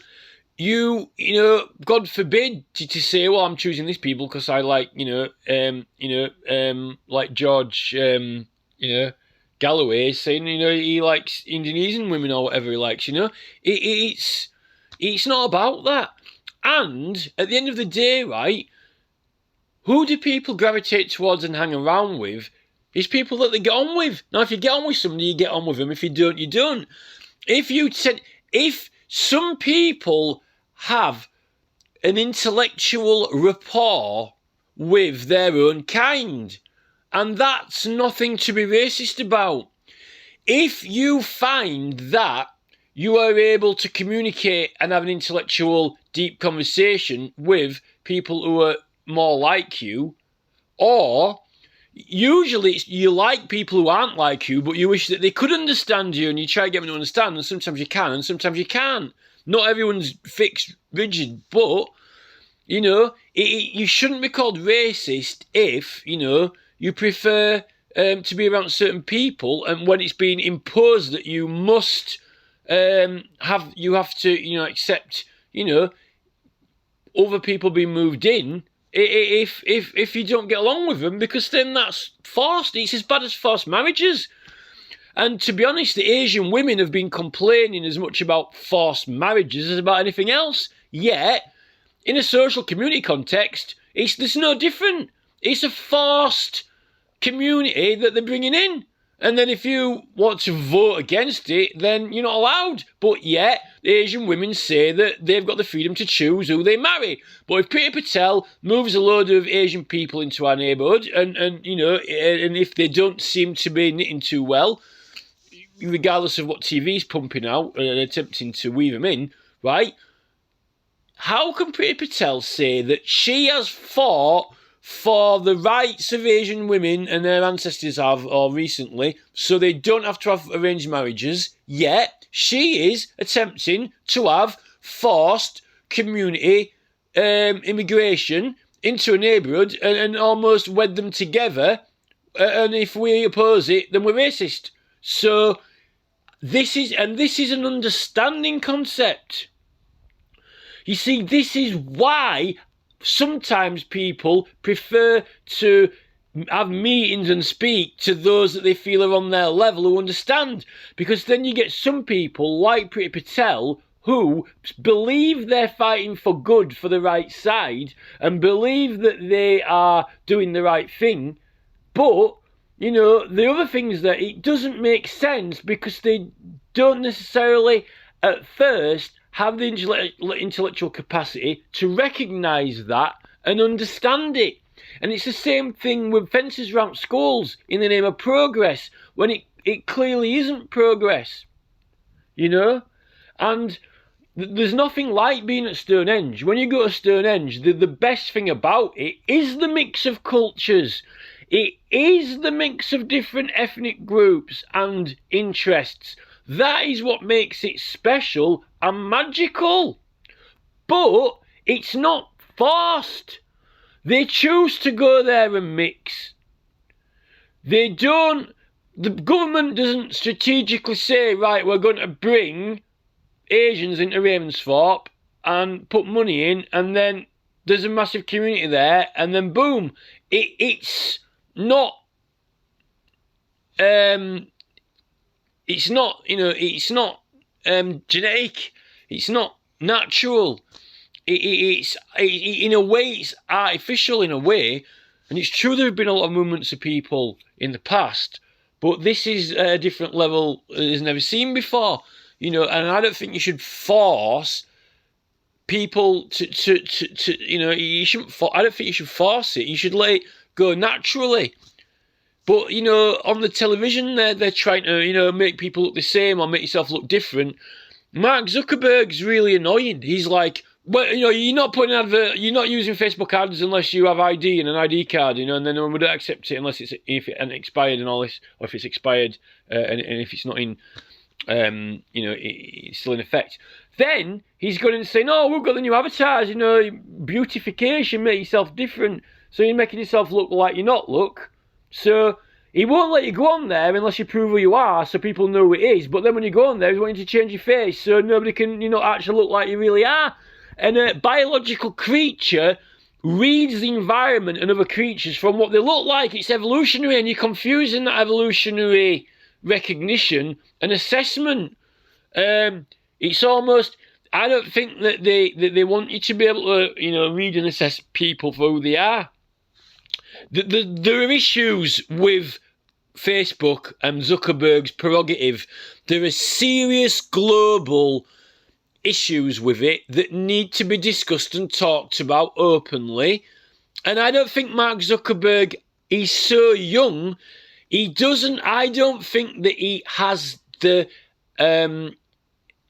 God forbid you to say, well, I'm choosing these people because I like, like George, Galloway saying, he likes Indonesian women or whatever he likes, It's not about that. And at the end of the day, right, who do people gravitate towards and hang around with? It's people that they get on with. Now, if you get on with somebody, you get on with them. If you don't, you don't. If some people have an intellectual rapport with their own kind, and that's nothing to be racist about. If you find that you are able to communicate and have an intellectual, deep conversation with people who are more like you, or usually you like people who aren't like you, but you wish that they could understand you, and you try to get them to understand, and sometimes you can, and sometimes you can't. Not everyone's fixed, rigid, but, you shouldn't be called racist if, you prefer to be around certain people, and when it's being imposed that you must have to accept other people being moved in, if you don't get along with them, because then that's forced. It's as bad as forced marriages. And to be honest, the Asian women have been complaining as much about forced marriages as about anything else. Yet, in a social community context, there's no different. It's a forced community that they're bringing in. And then if you want to vote against it, then you're not allowed. But yet, Asian women say that they've got the freedom to choose who they marry. But if Priti Patel moves a load of Asian people into our neighbourhood, and if they don't seem to be knitting too well, regardless of what TV's pumping out and attempting to weave them in, right? How can Priti Patel say that she has fought for the rights of Asian women and their ancestors have, or recently, so they don't have to have arranged marriages, yet she is attempting to have forced community immigration into a neighbourhood and almost wed them together, and if we oppose it, then we're racist. So this is an understanding concept. You see, this is why sometimes people prefer to have meetings and speak to those that they feel are on their level who understand. Because then you get some people like Priti Patel who believe they're fighting for good for the right side and believe that they are doing the right thing. But, the other things that it doesn't make sense because they don't necessarily at first have the intellectual capacity to recognise that and understand it. And it's the same thing with fences around schools in the name of progress, when it clearly isn't progress, And there's nothing like being at Stonehenge. When you go to Stonehenge, the best thing about it is the mix of cultures. It is the mix of different ethnic groups and interests. That is what makes it special and magical. But it's not forced. They choose to go there and mix. The government doesn't strategically say, right, we're going to bring Asians into Ravensthorpe and put money in, and then there's a massive community there, and then boom. It's not... It's not, genetic. It's not natural. In a way, it's artificial in a way. And it's true there have been a lot of movements of people in the past, but this is a different level it's never seen before. And I don't think you should force people to you shouldn't. I don't think you should force it. You should let it go naturally. But, on the television, they're trying to, make people look the same or make yourself look different. Mark Zuckerberg's really annoying. He's like, well, you're not putting an advert, you're not using Facebook ads unless you have ID and an ID card, and then we don't accept it unless if it hasn't expired and all this, or if it's expired and if it's not in, it's still in effect. Then he's going to say, no, we've got the new avatars, beautification, make yourself different. So you're making yourself look like you're not look. So he won't let you go on there unless you prove who you are, so people know who it is. But then when you go on there, he's wanting to change your face so nobody can, actually look like you really are. And a biological creature reads the environment and other creatures from what they look like. It's evolutionary, and you're confusing that evolutionary recognition and assessment. It's almost... I don't think that they want you to be able to, read and assess people for who they are. There are issues with Facebook and Zuckerberg's prerogative. There are serious global issues with it that need to be discussed and talked about openly. And I don't think Mark Zuckerberg is so young. I don't think that he has the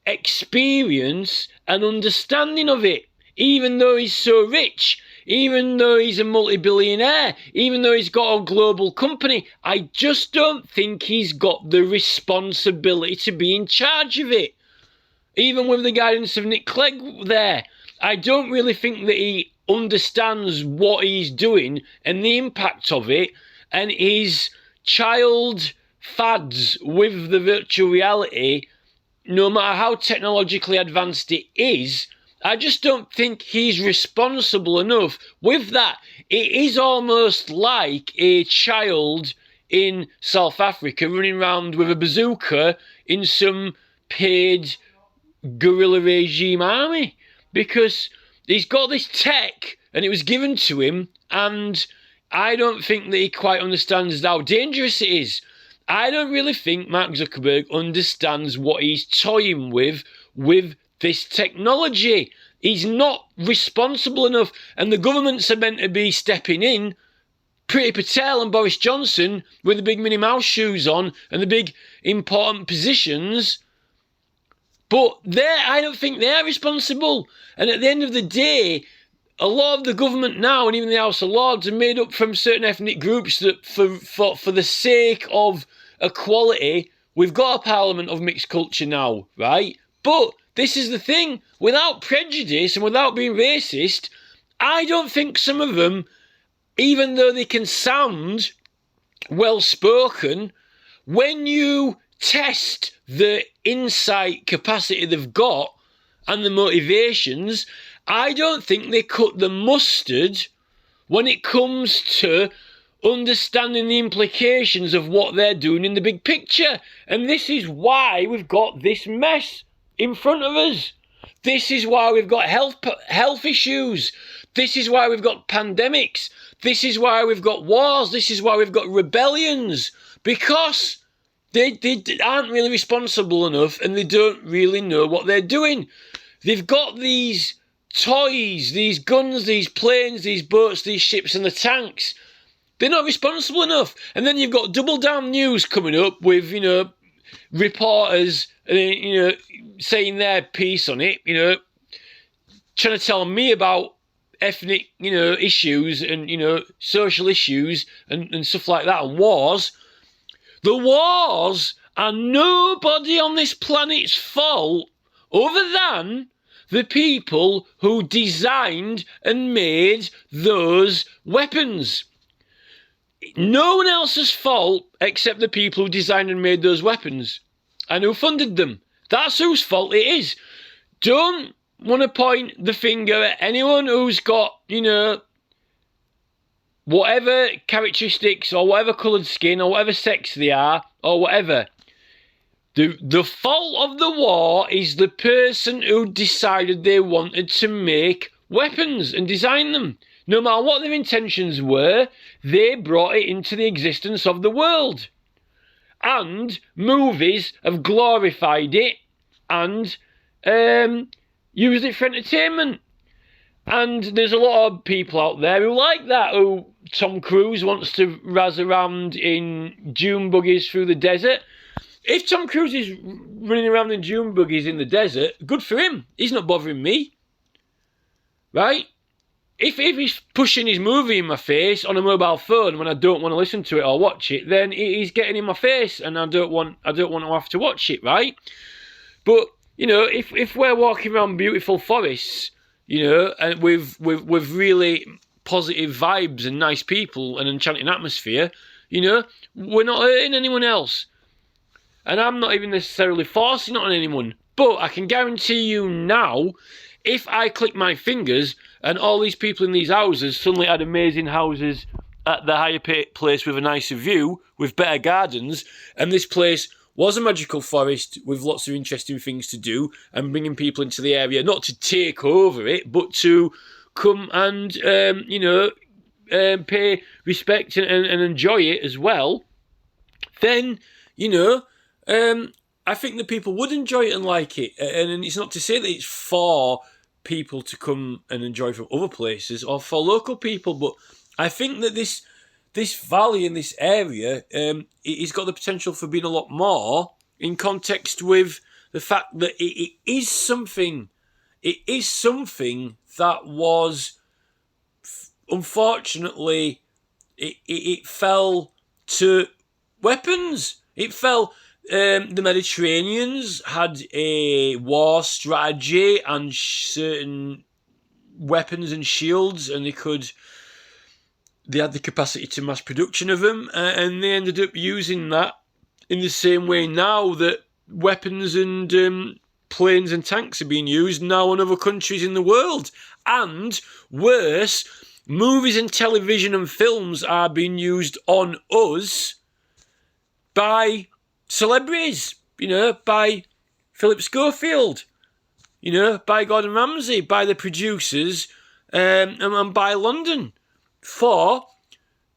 experience and understanding of it, even though he's so rich. Even though he's a multi-billionaire, even though he's got a global company, I just don't think he's got the responsibility to be in charge of it. Even with the guidance of Nick Clegg there, I don't really think that he understands what he's doing and the impact of it, and his child fads with the virtual reality, no matter how technologically advanced it is, I just don't think he's responsible enough with that. It is almost like a child in South Africa running around with a bazooka in some paid guerrilla regime army, because he's got this tech and it was given to him, and I don't think that he quite understands how dangerous it is. I don't really think Mark Zuckerberg understands what he's toying with this technology. He's not responsible enough, and the governments are meant to be stepping in. Priti Patel and Boris Johnson with the big Minnie Mouse shoes on and the big important positions. But I don't think they're responsible. And at the end of the day, a lot of the government now, and even the House of Lords, are made up from certain ethnic groups that for the sake of equality, we've got a parliament of mixed culture now, right? But this is the thing, without prejudice and without being racist, I don't think some of them, even though they can sound well-spoken, when you test the insight capacity they've got and the motivations, I don't think they cut the mustard when it comes to understanding the implications of what they're doing in the big picture. And this is why we've got this mess in front of us. This is why we've got health issues. This is why we've got pandemics. This is why we've got wars. This is why we've got rebellions. Because they aren't really responsible enough, and they don't really know what they're doing. They've got these toys, these guns, these planes, these boats, these ships and the tanks. They're not responsible enough. And then you've got Double Down News coming up with, reporters, saying their piece on it, trying to tell me about ethnic, issues and, social issues and stuff like that, and wars. The wars are nobody on this planet's fault other than the people who designed and made those weapons. No one else's fault except the people who designed and made those weapons and who funded them. That's whose fault it is. Don't want to point the finger at anyone who's got, whatever characteristics or whatever coloured skin or whatever sex they are or whatever. The fault of the war is the person who decided they wanted to make weapons and design them. No matter what their intentions were, they brought it into the existence of the world. And movies have glorified it and used it for entertainment. And there's a lot of people out there who like that, who Tom Cruise wants to razz around in dune buggies through the desert. If Tom Cruise is running around in dune buggies in the desert, good for him. He's not bothering me. Right? If he's pushing his movie in my face on a mobile phone when I don't want to listen to it or watch it, then he's getting in my face and I don't want to have to watch it, right? But, if we're walking around beautiful forests, and with really positive vibes and nice people and enchanting atmosphere, we're not hurting anyone else. And I'm not even necessarily forcing it on anyone. But I can guarantee you now, if I click my fingers and all these people in these houses suddenly had amazing houses at the higher place with a nicer view, with better gardens, and this place was a magical forest with lots of interesting things to do and bringing people into the area, not to take over it, but to come and, pay respect and enjoy it as well, then, I think that people would enjoy it and like it. And it's not to say that it's for people to come and enjoy from other places or for local people, but I think that this valley in this area, it's got the potential for being a lot more in context with the fact that it is something that was, unfortunately, it fell to weapons. It fell. The Mediterraneans had a war strategy and certain weapons and shields, and they had the capacity to mass production of them, and they ended up using that in the same way now that weapons and planes and tanks are being used now in other countries in the world. And worse, movies and television and films are being used on us by celebrities, by Philip Schofield, by Gordon Ramsay, by the producers, and by London, for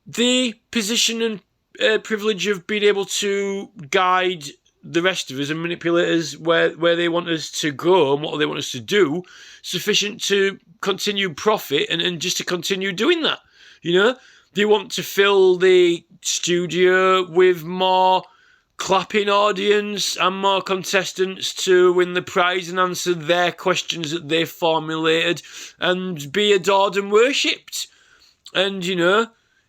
the position and privilege of being able to guide the rest of us and manipulate us where they want us to go and what they want us to do, sufficient to continue profit and just to continue doing that. They want to fill the studio with more clapping audience and more contestants to win the prize and answer their questions that they formulated and be adored and worshipped. And,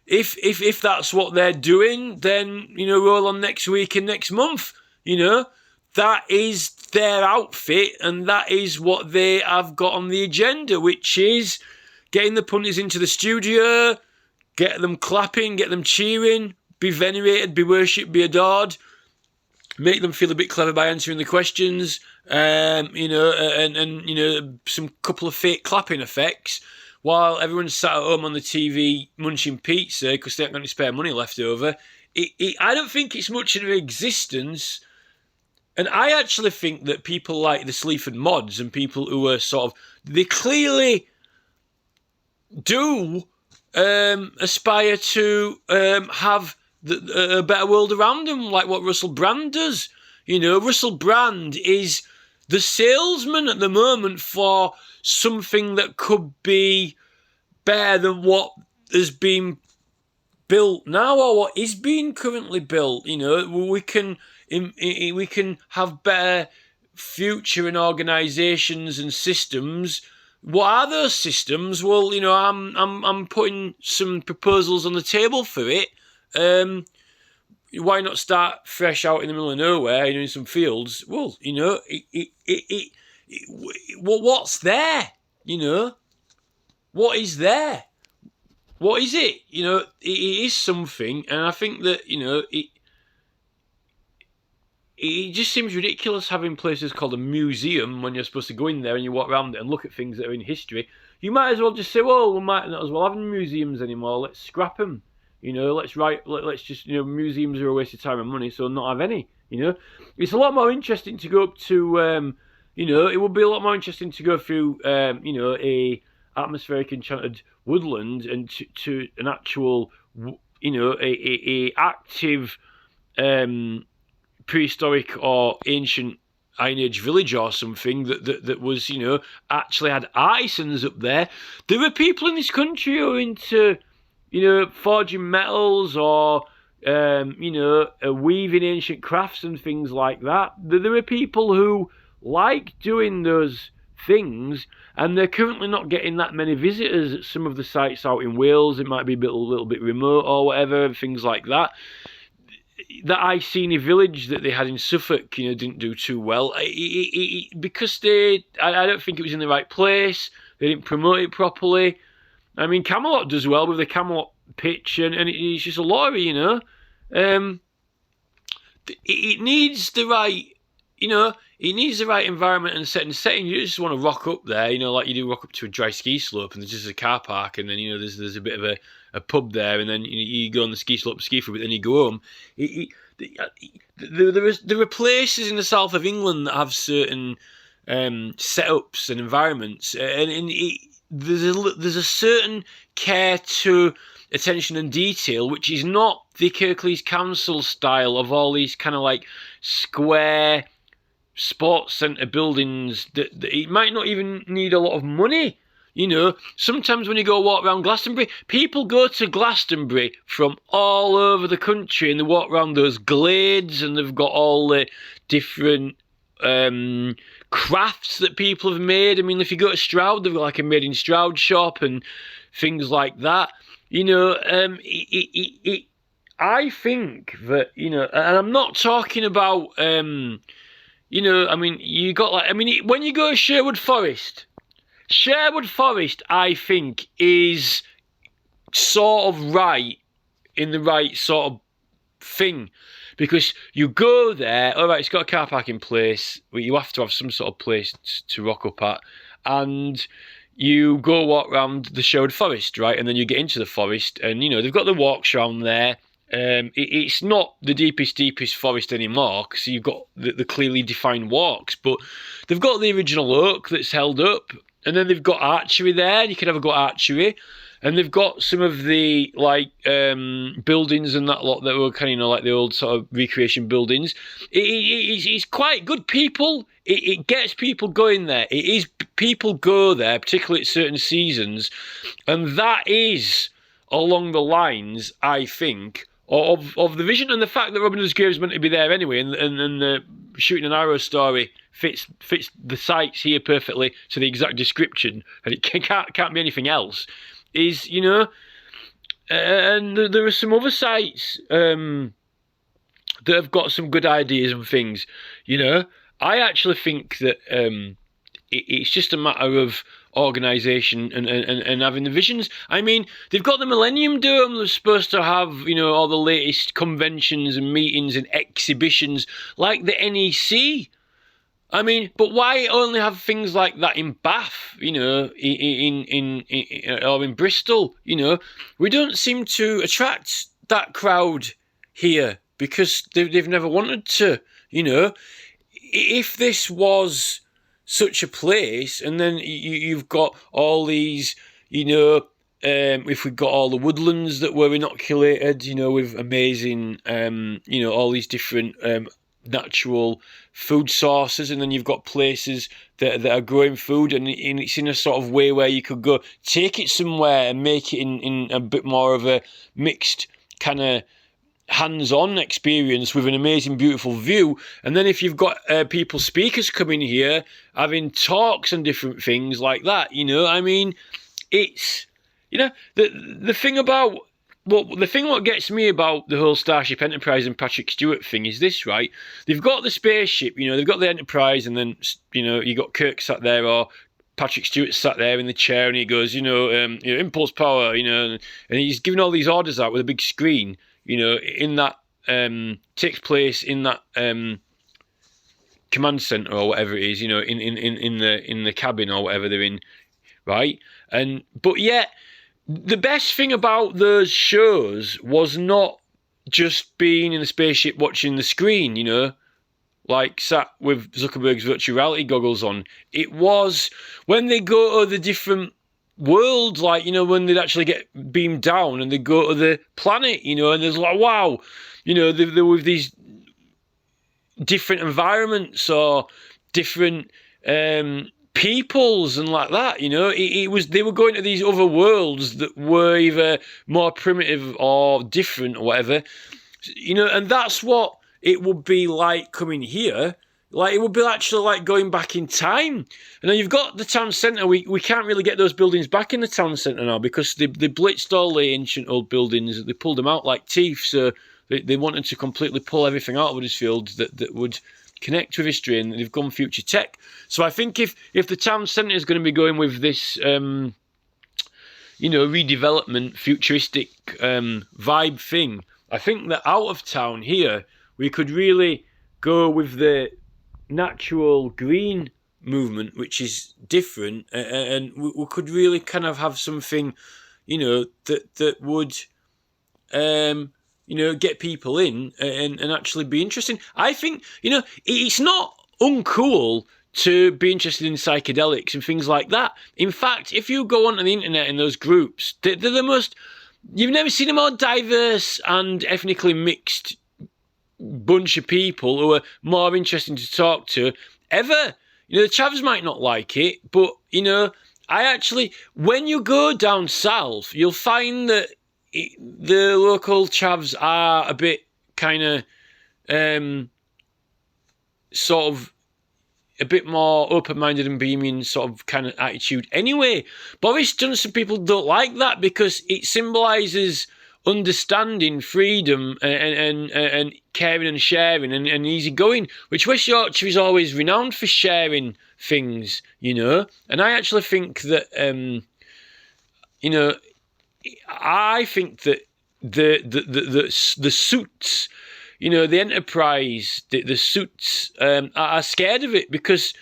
if that's what they're doing, then, roll on next week and next month. That is their outfit and that is what they have got on the agenda, which is getting the punters into the studio, get them clapping, get them cheering, be venerated, be worshipped, be adored, make them feel a bit clever by answering the questions, and some couple of fake clapping effects, while everyone's sat at home on the TV munching pizza because they haven't got any spare money left over. I don't think it's much of an existence. And I actually think that people like the Sleaford Mods and people who are they clearly do aspire to have a better world around them, like what Russell Brand does. Russell Brand is the salesman at the moment for something that could be better than what has been built now or what is being currently built. We can have better future and organisations and systems. What are those systems? Well, I'm putting some proposals on the table for it. Why not start fresh out in the middle of nowhere, in some fields? Well, what's there? What is there? What is it? It is something, and I think that it just seems ridiculous having places called a museum when you're supposed to go in there and you walk around it and look at things that are in history. You might as well just say, well, we might not as well have museums anymore. Let's scrap them. Let's just, museums are a waste of time and money, so not have any. It's a lot more interesting to go up to, it would be a lot more interesting to go through, a atmospheric enchanted woodland and to an actual, a active, prehistoric or ancient Iron Age village or something that was, actually had artisans up there. There are people in this country who are into, forging metals or, weaving ancient crafts and things like that. There are people who like doing those things, and they're currently not getting that many visitors at some of the sites out in Wales. It might be a little bit remote or whatever, things like that. That Iceni village that they had in Suffolk, didn't do too well because I don't think it was in the right place. They didn't promote it properly. I mean, Camelot does well with the Camelot pitch, and it's just a lottery, It needs the right, it needs the right environment and setting. You just want to rock up there, like you do rock up to a dry ski slope, and there's just a car park, and then there's a bit of a pub there, and then you go on the ski slope, ski for a bit, then you go home. There are places in the south of England that have certain setups and environments, and there's a certain care to attention and detail, which is not the Kirklees Council style of all these kind of like square sports centre buildings that it might not even need a lot of money. Sometimes when you go walk around Glastonbury, people go to Glastonbury from all over the country and they walk around those glades and they've got all the different crafts that people have made. I mean, if you go to Stroud, they've got like a made in Stroud shop and things like that. I think that, and I'm not talking about, I mean, you got like, when you go to Sherwood Forest, I think, is sort of right, in the right sort of thing. Because you go there, all right, it's got a car parking place, but you have to have some sort of place to rock up at. And you go walk around the Sherwood Forest, right? And then you get into the forest and, they've got the walks around there. It's not the deepest forest anymore, because you've got the clearly defined walks, but they've got the original oak that's held up, and then they've got archery there. You can have a go at archery, and they've got some of the buildings and that lot that were kind of like the old sort of recreation buildings. It's quite good. People, it gets people going there. It is, people go there, particularly at certain seasons, and that is along the lines, I think, of the vision, and the fact that Robin Hood's grave is meant to be there anyway, and the shooting an arrow story fits the sites here perfectly to the exact description, and it can't be anything else. Is, you know, and there are some other sites that have got some good ideas and things. You know, I actually think that it's just a matter of organisation and having the visions. I mean, they've got the Millennium Dome that's supposed to have, you know, all the latest conventions and meetings and exhibitions like the NEC. I mean, but why only have things like that in Bath, you know, or in Bristol? You know, we don't seem to attract that crowd here because they've never wanted to. You know, if this was such a place, and then you've got all these, you know, if we've got all the woodlands that were inoculated, you know, with amazing, you know, all these different natural food sources, and then you've got places that are growing food, and it's in a sort of way where you could go take it somewhere and make it in a bit more of a mixed kind of hands-on experience with an amazing, beautiful view. And then if you've got speakers coming here, having talks and different things like that, you know, I mean, it's, you know, the thing about, what gets me about the whole Starship Enterprise and Patrick Stewart thing is this, right? They've got the spaceship, you know, they've got the Enterprise, and then, you know, you got Kirk sat there, or Patrick Stewart sat there in the chair, and he goes, you know, impulse power, you know, and he's giving all these orders out with a big screen. You know, in that takes place in that command center or whatever it is. You know, in the cabin or whatever they're in, right? But yet, the best thing about those shows was not just being in the spaceship watching the screen. You know, like sat with Zuckerberg's virtual reality goggles on. It was when they go to the different world, like, you know, when they'd actually get beamed down and they go to the planet, you know, and there's like, wow, you know, they're with these different environments or different peoples and like that, you know. It was, they were going to these other worlds that were either more primitive or different or whatever, you know, and that's what it would be like coming here. Like, it would be actually like going back in time. And then you've got the town centre. We can't really get those buildings back in the town centre now because they blitzed all the ancient old buildings. They pulled them out like teeth. So they wanted to completely pull everything out of Huddersfield that would connect with history, and they've gone future tech. So I think if the town centre is going to be going with this, you know, redevelopment, futuristic vibe thing, I think that out of town here, we could really go with the natural green movement, which is different, and we could really kind of have something, you know, that would you know, get people in and actually be interesting. I think, you know, it's not uncool to be interested in psychedelics and things like that. In fact, if you go onto the internet in those groups, they're the most, you've never seen a more diverse and ethnically mixed bunch of people who are more interesting to talk to ever. You know, the chavs might not like it, but, you know, I actually, when you go down south, you'll find that the local chavs are a bit kind of sort of a bit more open-minded and beaming sort of kind of attitude anyway. Boris Johnson people don't like that because it symbolises understanding, freedom, and caring and sharing and easy going, which West Yorkshire is always renowned for sharing things, you know. And I actually think that, you know, I think that the suits, you know, the Enterprise, the suits are scared of it because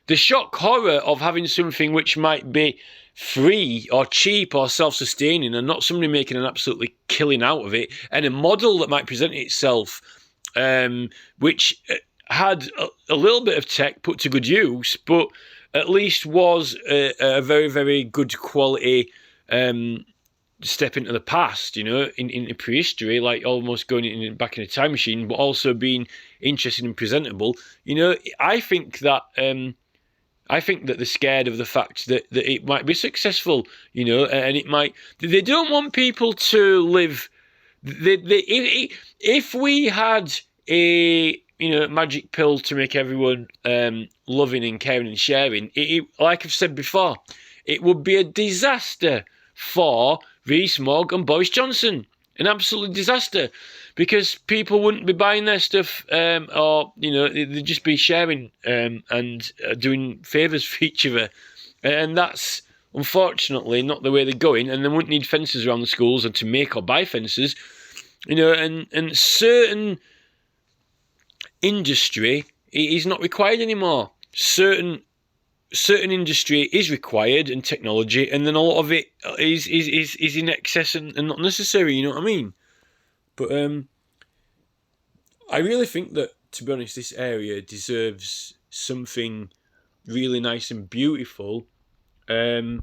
the shock horror of having something which might be free or cheap or self-sustaining, and not somebody making an absolutely killing out of it, and a model that might present itself which had a little bit of tech put to good use, but at least was a very, very good quality step into the past, into prehistory, like almost going back in a time machine, but also being interesting and presentable. I think that they're scared of the fact that it might be successful, and it might. They don't want people to live. If we had a magic pill to make everyone loving and caring and sharing, like I've said before, it would be a disaster for Rees-Mogg and Boris Johnson. An absolute disaster, because people wouldn't be buying their stuff, or they'd just be sharing and doing favours for each other, and that's unfortunately not the way they're going. And they wouldn't need fences around the schools and to make or buy fences, and certain industry is not required anymore. Certain industry is required, and technology, and then a lot of it is in excess and not necessary. You know what I mean? But I really think that, to be honest, this area deserves something really nice and beautiful, and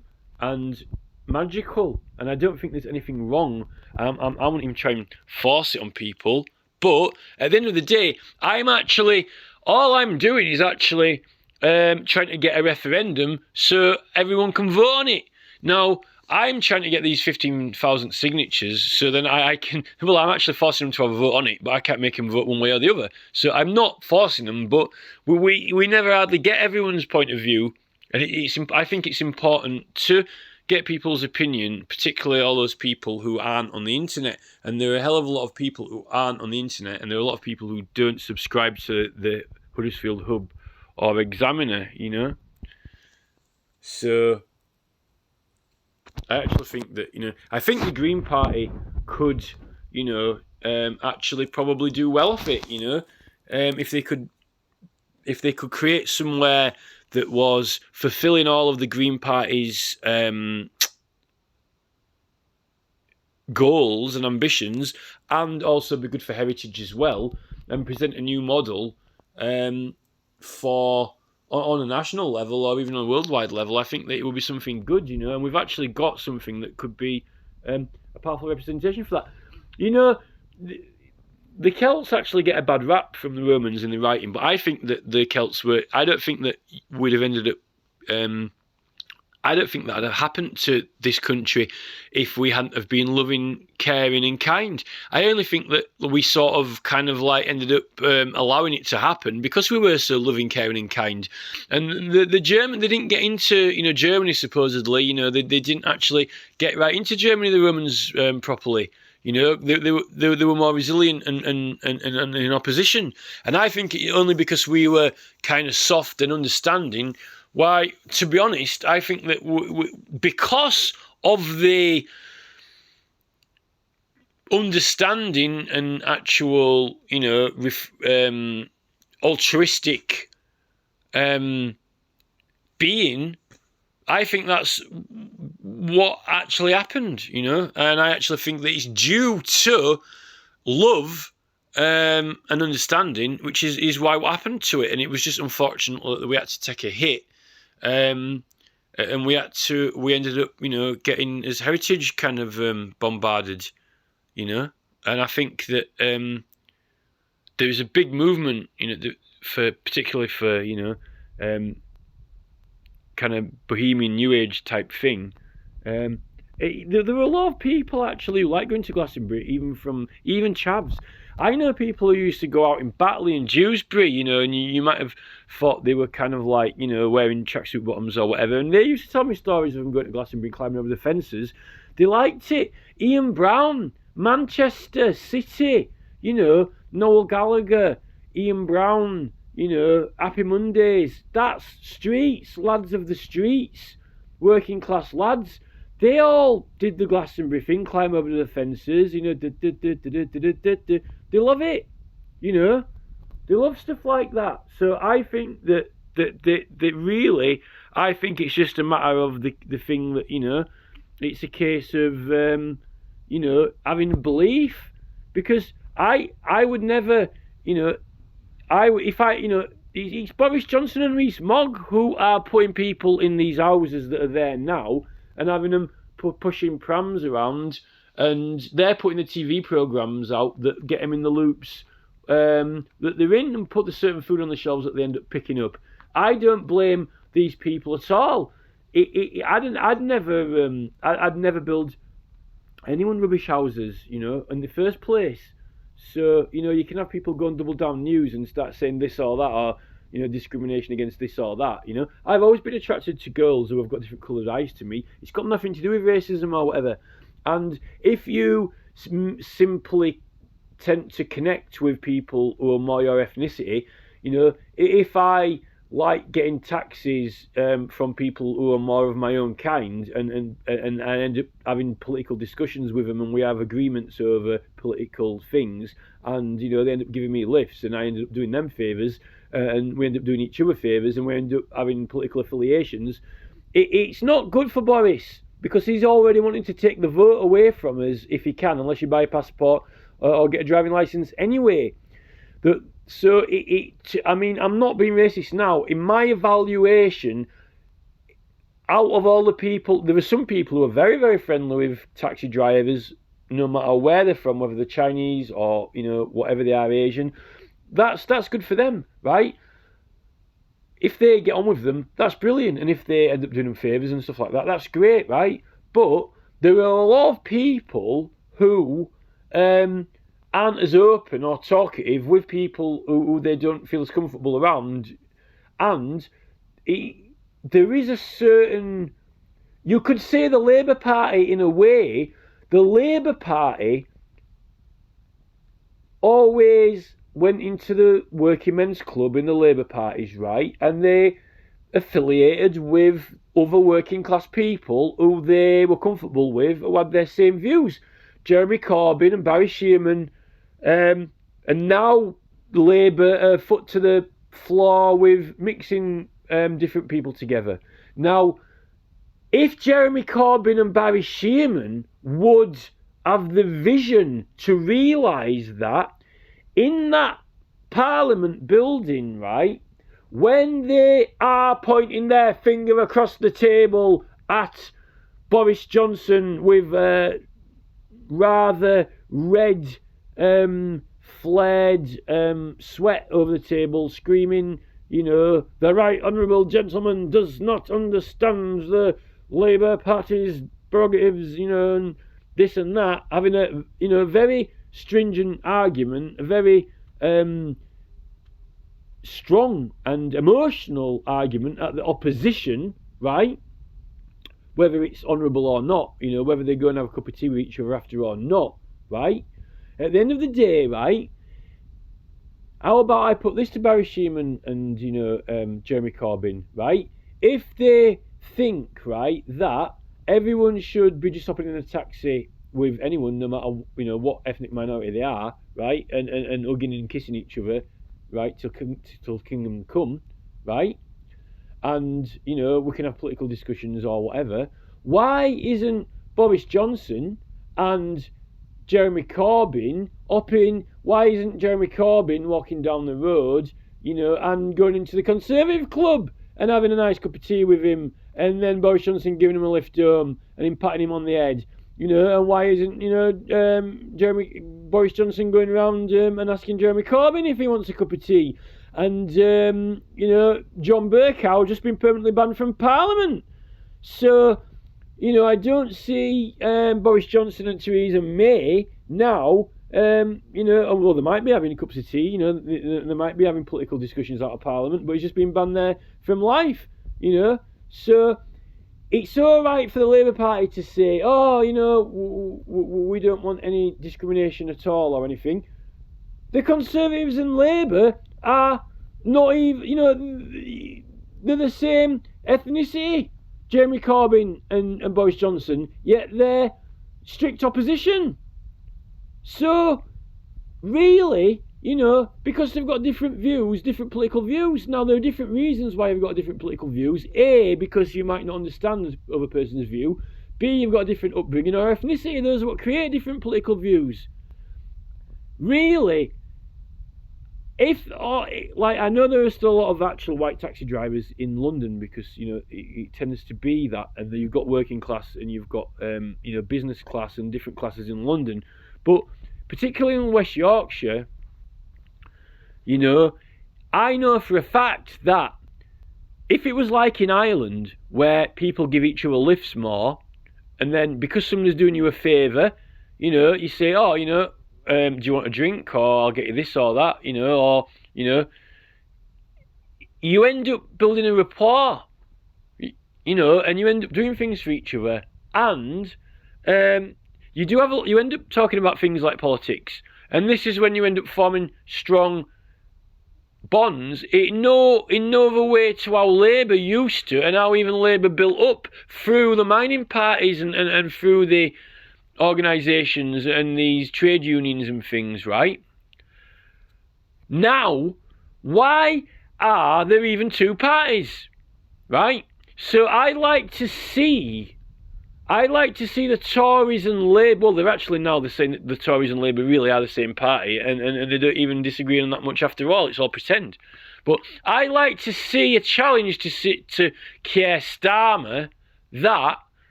magical. And I don't think there's anything wrong. I wouldn't even try and force it on people. But at the end of the day, all I'm doing is actually trying to get a referendum so everyone can vote on it. Now, I'm trying to get these 15,000 signatures so then I can. Well, I'm actually forcing them to have a vote on it, but I can't make them vote one way or the other. So I'm not forcing them, but we never hardly get everyone's point of view, and I think it's important to get people's opinion, particularly all those people who aren't on the internet. And there are a hell of a lot of people who aren't on the internet, and there are a lot of people who don't subscribe to the Huddersfield Hub or Examiner, So I actually think that, I think the Green Party could, actually probably do well with it, if they could create somewhere that was fulfilling all of the Green Party's goals and ambitions, and also be good for heritage as well, and present a new model for on a national level or even on a worldwide level. I think that it would be something good, and we've actually got something that could be a powerful representation for that. The Celts actually get a bad rap from the Romans in the writing, but I think that the Celts I don't think that would have ended up. I don't think that would have happened to this country if we hadn't have been loving, caring and kind. I only think that we sort of kind of like ended up allowing it to happen because we were so loving, caring and kind. And the German, they didn't get into, Germany supposedly, they didn't actually get right into Germany, the Romans, properly. They were more resilient and in opposition. And I think only because we were kind of soft and understanding. Why, to be honest, I think that because of the understanding and actual, altruistic being, I think that's what actually happened, and I actually think that it's due to love and understanding, which is why what happened to it. And it was just unfortunate that we had to take a hit. And we ended up, getting as heritage kind of bombarded, and I think that there was a big movement, particularly for kind of bohemian new age type thing. There were a lot of people actually who like going to Glastonbury, even chavs. I know people who used to go out in Batley and Dewsbury, and you might have thought they were kind of like, wearing tracksuit bottoms or whatever. And they used to tell me stories of them going to Glastonbury, climbing over the fences. They liked it. Ian Brown, Manchester City, Noel Gallagher, Ian Brown, Happy Mondays. That's streets, lads of the streets, working class lads. They all did the Glastonbury thing, climb over the fences, They love it, They love stuff like that. So I think that that really, I think it's just a matter of the thing that, you know, it's a case of, you know, having belief. Because I would never, you know, you know, it's Boris Johnson and Rees Mogg who are putting people in these houses that are there now and having them pushing prams around, and they're putting the TV programmes out that get them in the loops that they're in, and put the certain food on the shelves that they end up picking up. I don't blame these people at all. I'd never build anyone rubbish houses, you know, in the first place. So, you know, you can have people go on Double Down News and start saying this or that, or, you know, discrimination against this or that, you know. I've always been attracted to girls who have got different coloured eyes to me. It's got nothing to do with racism or whatever. And if you simply tend to connect with people who are more your ethnicity, you know, if I like getting taxis from people who are more of my own kind, and I end up having political discussions with them, and we have agreements over political things, and, you know, they end up giving me lifts and I end up doing them favours, and we end up doing each other favours, and we end up having political affiliations. It's not good for Boris, because he's already wanting to take the vote away from us if he can, unless you buy a passport or get a driving licence anyway. So, I mean, I'm not being racist now. In my evaluation, out of all the people, there are some people who are very, very friendly with taxi drivers, no matter where they're from, whether they're Chinese or, you know, whatever they are, Asian. That's good for them, right? If they get on with them, that's brilliant. And if they end up doing them favours and stuff like that, that's great, right? But there are a lot of people who aren't as open or talkative with people who they don't feel as comfortable around. And there is a certain... You could say the Labour Party, in a way, the Labour Party always went into the working men's club in the Labour parties, right? And they affiliated with other working class people who they were comfortable with, who had their same views. Jeremy Corbyn and Barry Shearman, and now Labour are foot to the floor with mixing different people together. Now, if Jeremy Corbyn and Barry Shearman would have the vision to realise that, in that Parliament building, right, when they are pointing their finger across the table at Boris Johnson with rather red, flared sweat over the table, screaming, you know, the right honourable gentleman does not understand the Labour Party's prerogatives, you know, and this and that, having a, you know, very stringent argument, a very strong and emotional argument at the opposition, right? Whether it's honourable or not, you know, whether they go and have a cup of tea with each other after or not, right? At the end of the day, right, how about I put this to Barry Shearman and, you know, Jeremy Corbyn, right? If they think, right, that everyone should be just hopping in a taxi with anyone, no matter, you know, what ethnic minority they are, right, and hugging and kissing each other, right, till kingdom come, right, and, you know, we can have political discussions or whatever. Why isn't Boris Johnson and Jeremy Corbyn why isn't Jeremy Corbyn walking down the road, you know, and going into the Conservative Club and having a nice cup of tea with him, and then Boris Johnson giving him a lift home and him patting him on the head, you know? And why isn't, you know, Boris Johnson going around and asking Jeremy Corbyn if he wants a cup of tea? And, you know, John Bercow just been permanently banned from Parliament. So, you know, I don't see Boris Johnson and Theresa May now, you know, well, they might be having cups of tea, you know, they might be having political discussions out of Parliament, but he's just been banned there from life, you know. So it's all right for the Labour Party to say, oh, you know, we don't want any discrimination at all or anything. The Conservatives and Labour are not even, you know, they're the same ethnicity, Jeremy Corbyn and Boris Johnson, yet they're strict opposition. So, really, You know, because they've got different views, different political views. Now, there are different reasons why you've got different political views. A, because you might not understand the other person's view. B, you've got a different upbringing or ethnicity. Those are what create different political views. Really, I know there are still a lot of actual white taxi drivers in London because, you know, it tends to be that, and you've got working class and you've got, you know, business class and different classes in London. But particularly in West Yorkshire, you know, I know for a fact that if it was like in Ireland, where people give each other lifts more, and then because someone's doing you a favour, you know, you say, oh, you know, do you want a drink, or I'll get you this or that, you know, or, you know, you end up building a rapport, you know, and you end up doing things for each other, and you end up talking about things like politics, and this is when you end up forming strong bonds in no other way to how Labour used to, and how even Labour built up through the mining parties and through the organisations and these trade unions and things, right? Now, why are there even two parties, right? So I like to see the Tories and Labour. Well, they're actually now they're saying that the Tories and Labour really are the same party, and they don't even disagree on that much after all. It's all pretend. But I like to see a challenge to Keir Starmer that,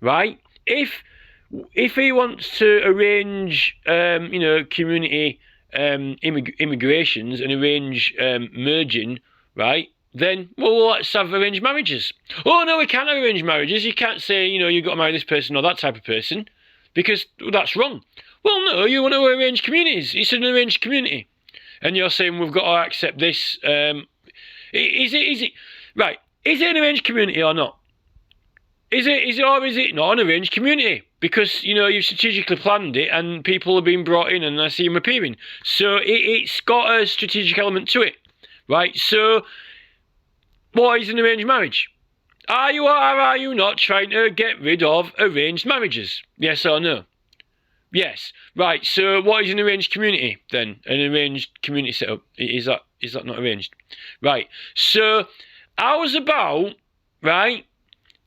right, if he wants to arrange, you know, community immigrations and arrange merging, right, then, well, let's have arranged marriages. Oh, no, we can't have arranged marriages. You can't say, you know, you've got to marry this person or that type of person, because that's wrong. Well, no, you want to arrange communities. It's an arranged community. And you're saying we've got to accept this. Is it right? Is it an arranged community or not? Is it or is it not an arranged community? Because, you know, you've strategically planned it and people are being brought in and I see them appearing. So it's got a strategic element to it, right? So what is an arranged marriage? Are you or are you not trying to get rid of arranged marriages? Yes or no? Yes. Right, so what is an arranged community then? An arranged community setup. Is that not arranged? Right. So how's about, right,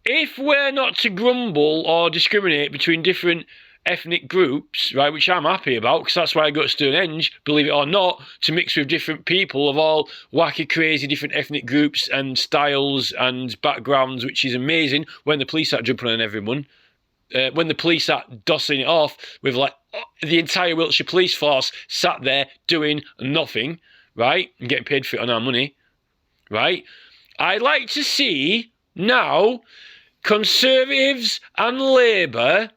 if we're not to grumble or discriminate between different ethnic groups, right, which I'm happy about, because that's why I go to Stonehenge, believe it or not, to mix with different people of all wacky, crazy, different ethnic groups and styles and backgrounds, which is amazing when the police are jumping on everyone. When the police are dossing it off with, like, the entire Wiltshire police force sat there doing nothing, right, and getting paid for it on our money, right? I'd like to see now Conservatives and Labour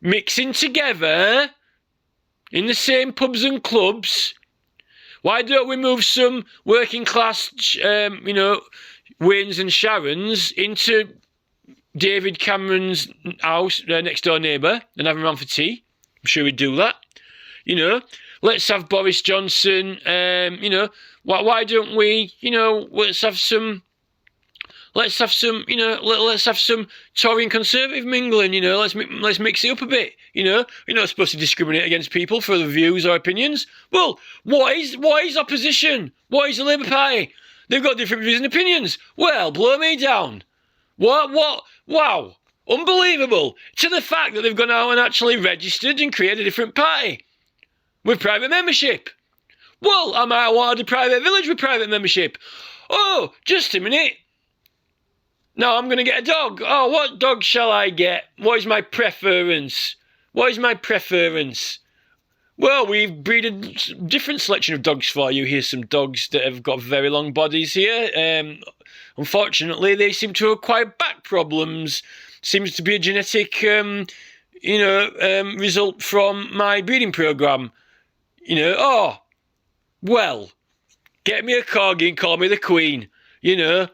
mixing together in the same pubs and clubs. Why don't we move some working class, you know, Waynes and Sharons into David Cameron's house, next door neighbour, and have him around for tea? I'm sure we'd do that. You know, let's have Boris Johnson. You know, why don't we? You know, let's have some. You know, let's have some Tory and Conservative mingling. You know, let's mix it up a bit. You know, you're not supposed to discriminate against people for their views or opinions. Well, what is opposition? What is the Labour Party? They've got different views and opinions. Well, blow me down. What? Wow. Unbelievable. To the fact that they've gone out and actually registered and created a different party with private membership. Well, I might want a private village with private membership. Oh, just a minute. No, I'm going to get a dog. Oh, what dog shall I get? What is my preference? Well, we've bred a different selection of dogs for you. Here's some dogs that have got very long bodies here. Unfortunately, they seem to acquire back problems. Seems to be a genetic, result from my breeding programme. You know, oh, well, get me a corgi and call me the Queen. You know,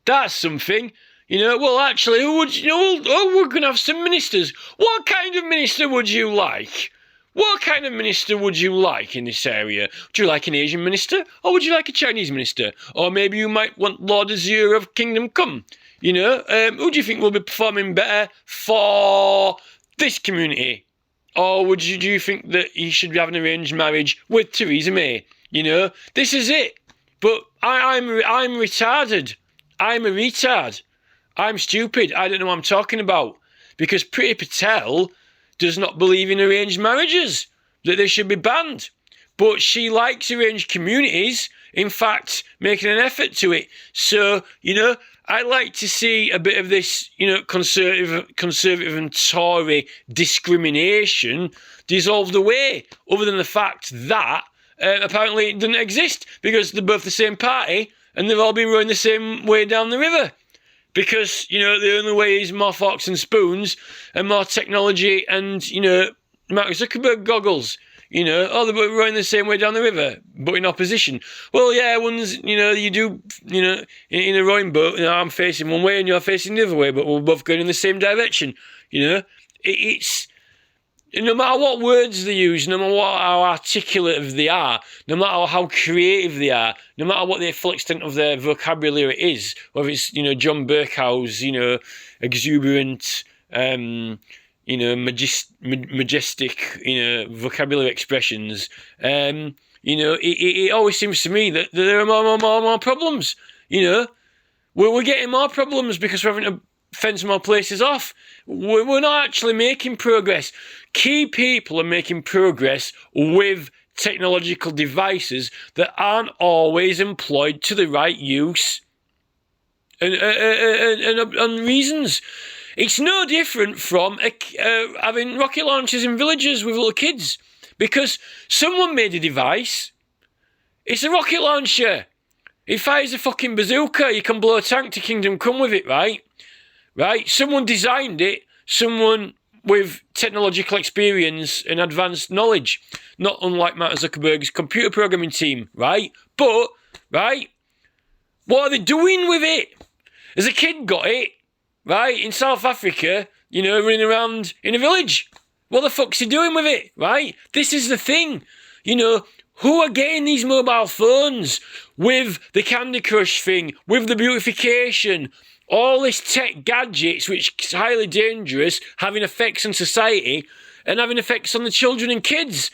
that's something. You know, well, actually, who would, you know, oh, we're going to have some ministers. What kind of minister would you like? What kind of minister would you like in this area? Would you like an Asian minister? Or would you like a Chinese minister? Or maybe you might want Lord Azure of Kingdom Come. You know, who do you think will be performing better for this community? Or do you think that he should be having an arranged marriage with Theresa May? You know, this is it. But I'm retarded. I'm a retard. I'm stupid. I don't know what I'm talking about. Because Priti Patel does not believe in arranged marriages, that they should be banned. But she likes arranged communities, in fact, making an effort to it. So, you know, I like to see a bit of this, you know, conservative and Tory discrimination dissolved away, other than the fact that apparently it doesn't exist because they're both the same party and they've all been rowing the same way down the river. Because, you know, the only way is more forks and spoons and more technology and, you know, Mark Zuckerberg goggles. You know, they're rowing the same way down the river, but in opposition. Well, yeah, one's, you know, you do, you know, in a rowing boat, you know, I'm facing one way and you're facing the other way, but we're both going in the same direction. You know, it's, no matter what words they use, no matter how articulate they are, no matter how creative they are, no matter what the full extent of their vocabulary is, whether it's, you know, John Bercow's, you know, exuberant, you know, majestic, you know, vocabulary expressions, you know, it always seems to me that there are more problems, you know. We're getting more problems because we're having to fence more places off. We're not actually making progress. Key people are making progress with technological devices that aren't always employed to the right use and reasons. It's no different from having rocket launchers in villages with little kids, because someone made a device. It's a rocket launcher. It fires a fucking bazooka. You can blow a tank to Kingdom Come with it, right? Right? Someone designed it. Someone with technological experience and advanced knowledge. Not unlike Mark Zuckerberg's computer programming team, right? But, right? What are they doing with it? As a kid got it, right, in South Africa, you know, running around in a village. What the fuck's he doing with it, right? This is the thing. You know, who are getting these mobile phones with the Candy Crush thing, with the beautification, all this tech gadgets, which is highly dangerous, having effects on society and having effects on the children and kids.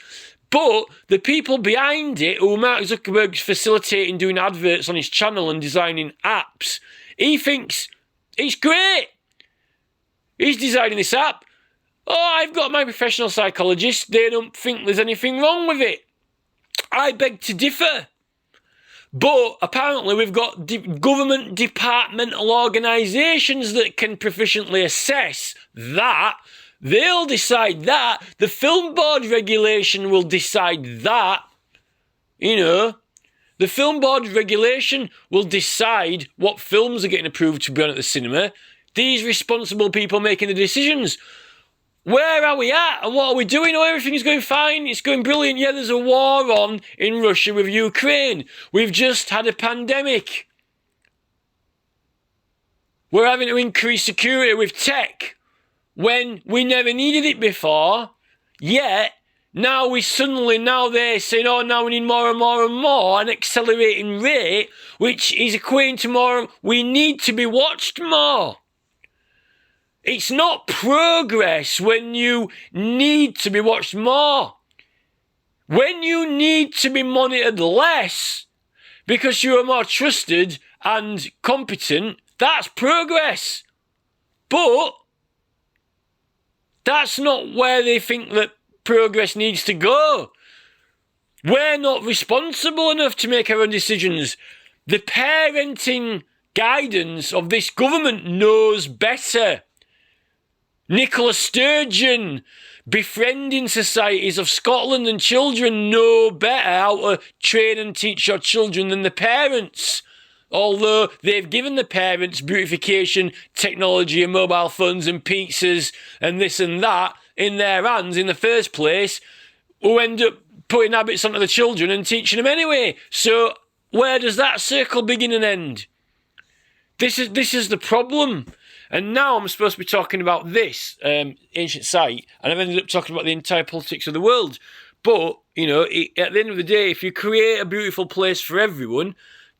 But the people behind it, who Mark Zuckerberg's facilitating doing adverts on his channel and designing apps, he thinks it's great. He's designing this app. Oh, I've got my professional psychologist. They don't think there's anything wrong with it. I beg to differ. But apparently we've got government departmental organisations that can proficiently assess that. They'll decide that. The Film Board regulation will decide that. You know, the Film Board regulation will decide what films are getting approved to be on at the cinema. These responsible people making the decisions. Where are we at and what are we doing? Oh, everything's going fine. It's going brilliant. Yeah, there's a war on in Russia with Ukraine. We've just had a pandemic. We're having to increase security with tech when we never needed it before. Yet, now they're saying, oh, now we need more and more and more, an accelerating rate, which is equating to more, we need to be watched more. It's not progress when you need to be watched more. When you need to be monitored less because you are more trusted and competent, that's progress. But that's not where they think that progress needs to go. We're not responsible enough to make our own decisions. The parenting guidance of this government knows better. Nicola Sturgeon, befriending societies of Scotland and children know better how to train and teach your children than the parents. Although they've given the parents beautification, technology and mobile phones and pizzas and this and that in their hands in the first place, who end up putting habits onto the children and teaching them anyway. So where does that circle begin and end? This is the problem. And now I'm supposed to be talking about this ancient site, and I've ended up talking about the entire politics of the world. But, you know, at the end of the day, if you create a beautiful place for everyone,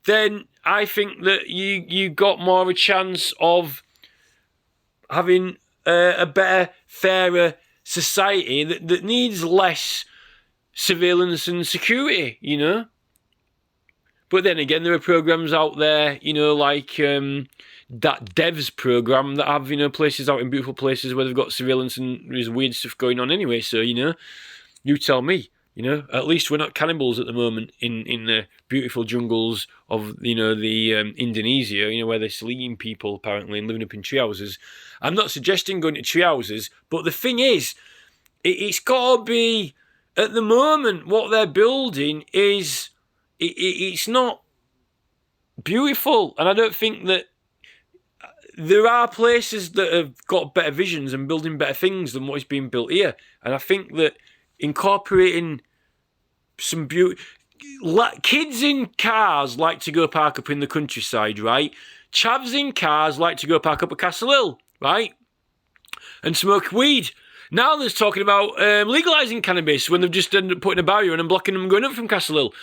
then I think that you got more of a chance of having a better, fairer society that needs less surveillance and security, you know? But then again, there are programs out there, you know, like that Devs program that have, you know, places out in beautiful places where they've got surveillance and there's weird stuff going on anyway. So, you know, you tell me, you know, at least we're not cannibals at the moment in the beautiful jungles of, you know, the Indonesia, you know, where they're still eating people apparently and living up in tree houses. I'm not suggesting going to tree houses, but the thing is, it's got to be, at the moment, what they're building is, it's not beautiful. And I don't think that there are places that have got better visions and building better things than what is being built here. And I think that incorporating some beauty... Kids in cars like to go park up in the countryside, right? Chavs in cars like to go park up at Castle Hill, right? And smoke weed. Now there's talking about legalising cannabis when they've just ended up putting a barrier in and blocking them going up from Castle Hill.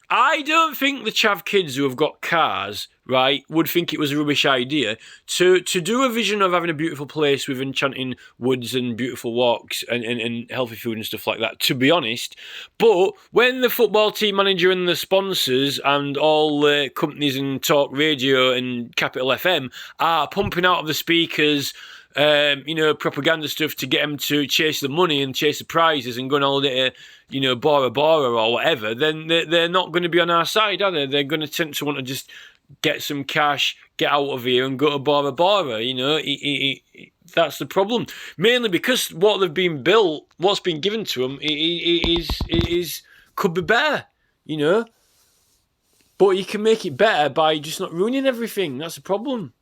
I don't think the chav kids who have got cars, right, would think it was a rubbish idea to do a vision of having a beautiful place with enchanting woods and beautiful walks and healthy food and stuff like that, to be honest. But when the football team manager and the sponsors and all the companies in talk radio and Capital FM are pumping out of the speakers you know, propaganda stuff to get them to chase the money and chase the prizes and go on holiday to, you know, Bora Bora or whatever, then they're not going to be on our side, are they? They're going to tend to want to just get some cash, get out of here and go to Bora Bora, you know. That's the problem. Mainly because what they've been built, what's been given to them, could be better, you know. But you can make it better by just not ruining everything. That's the problem.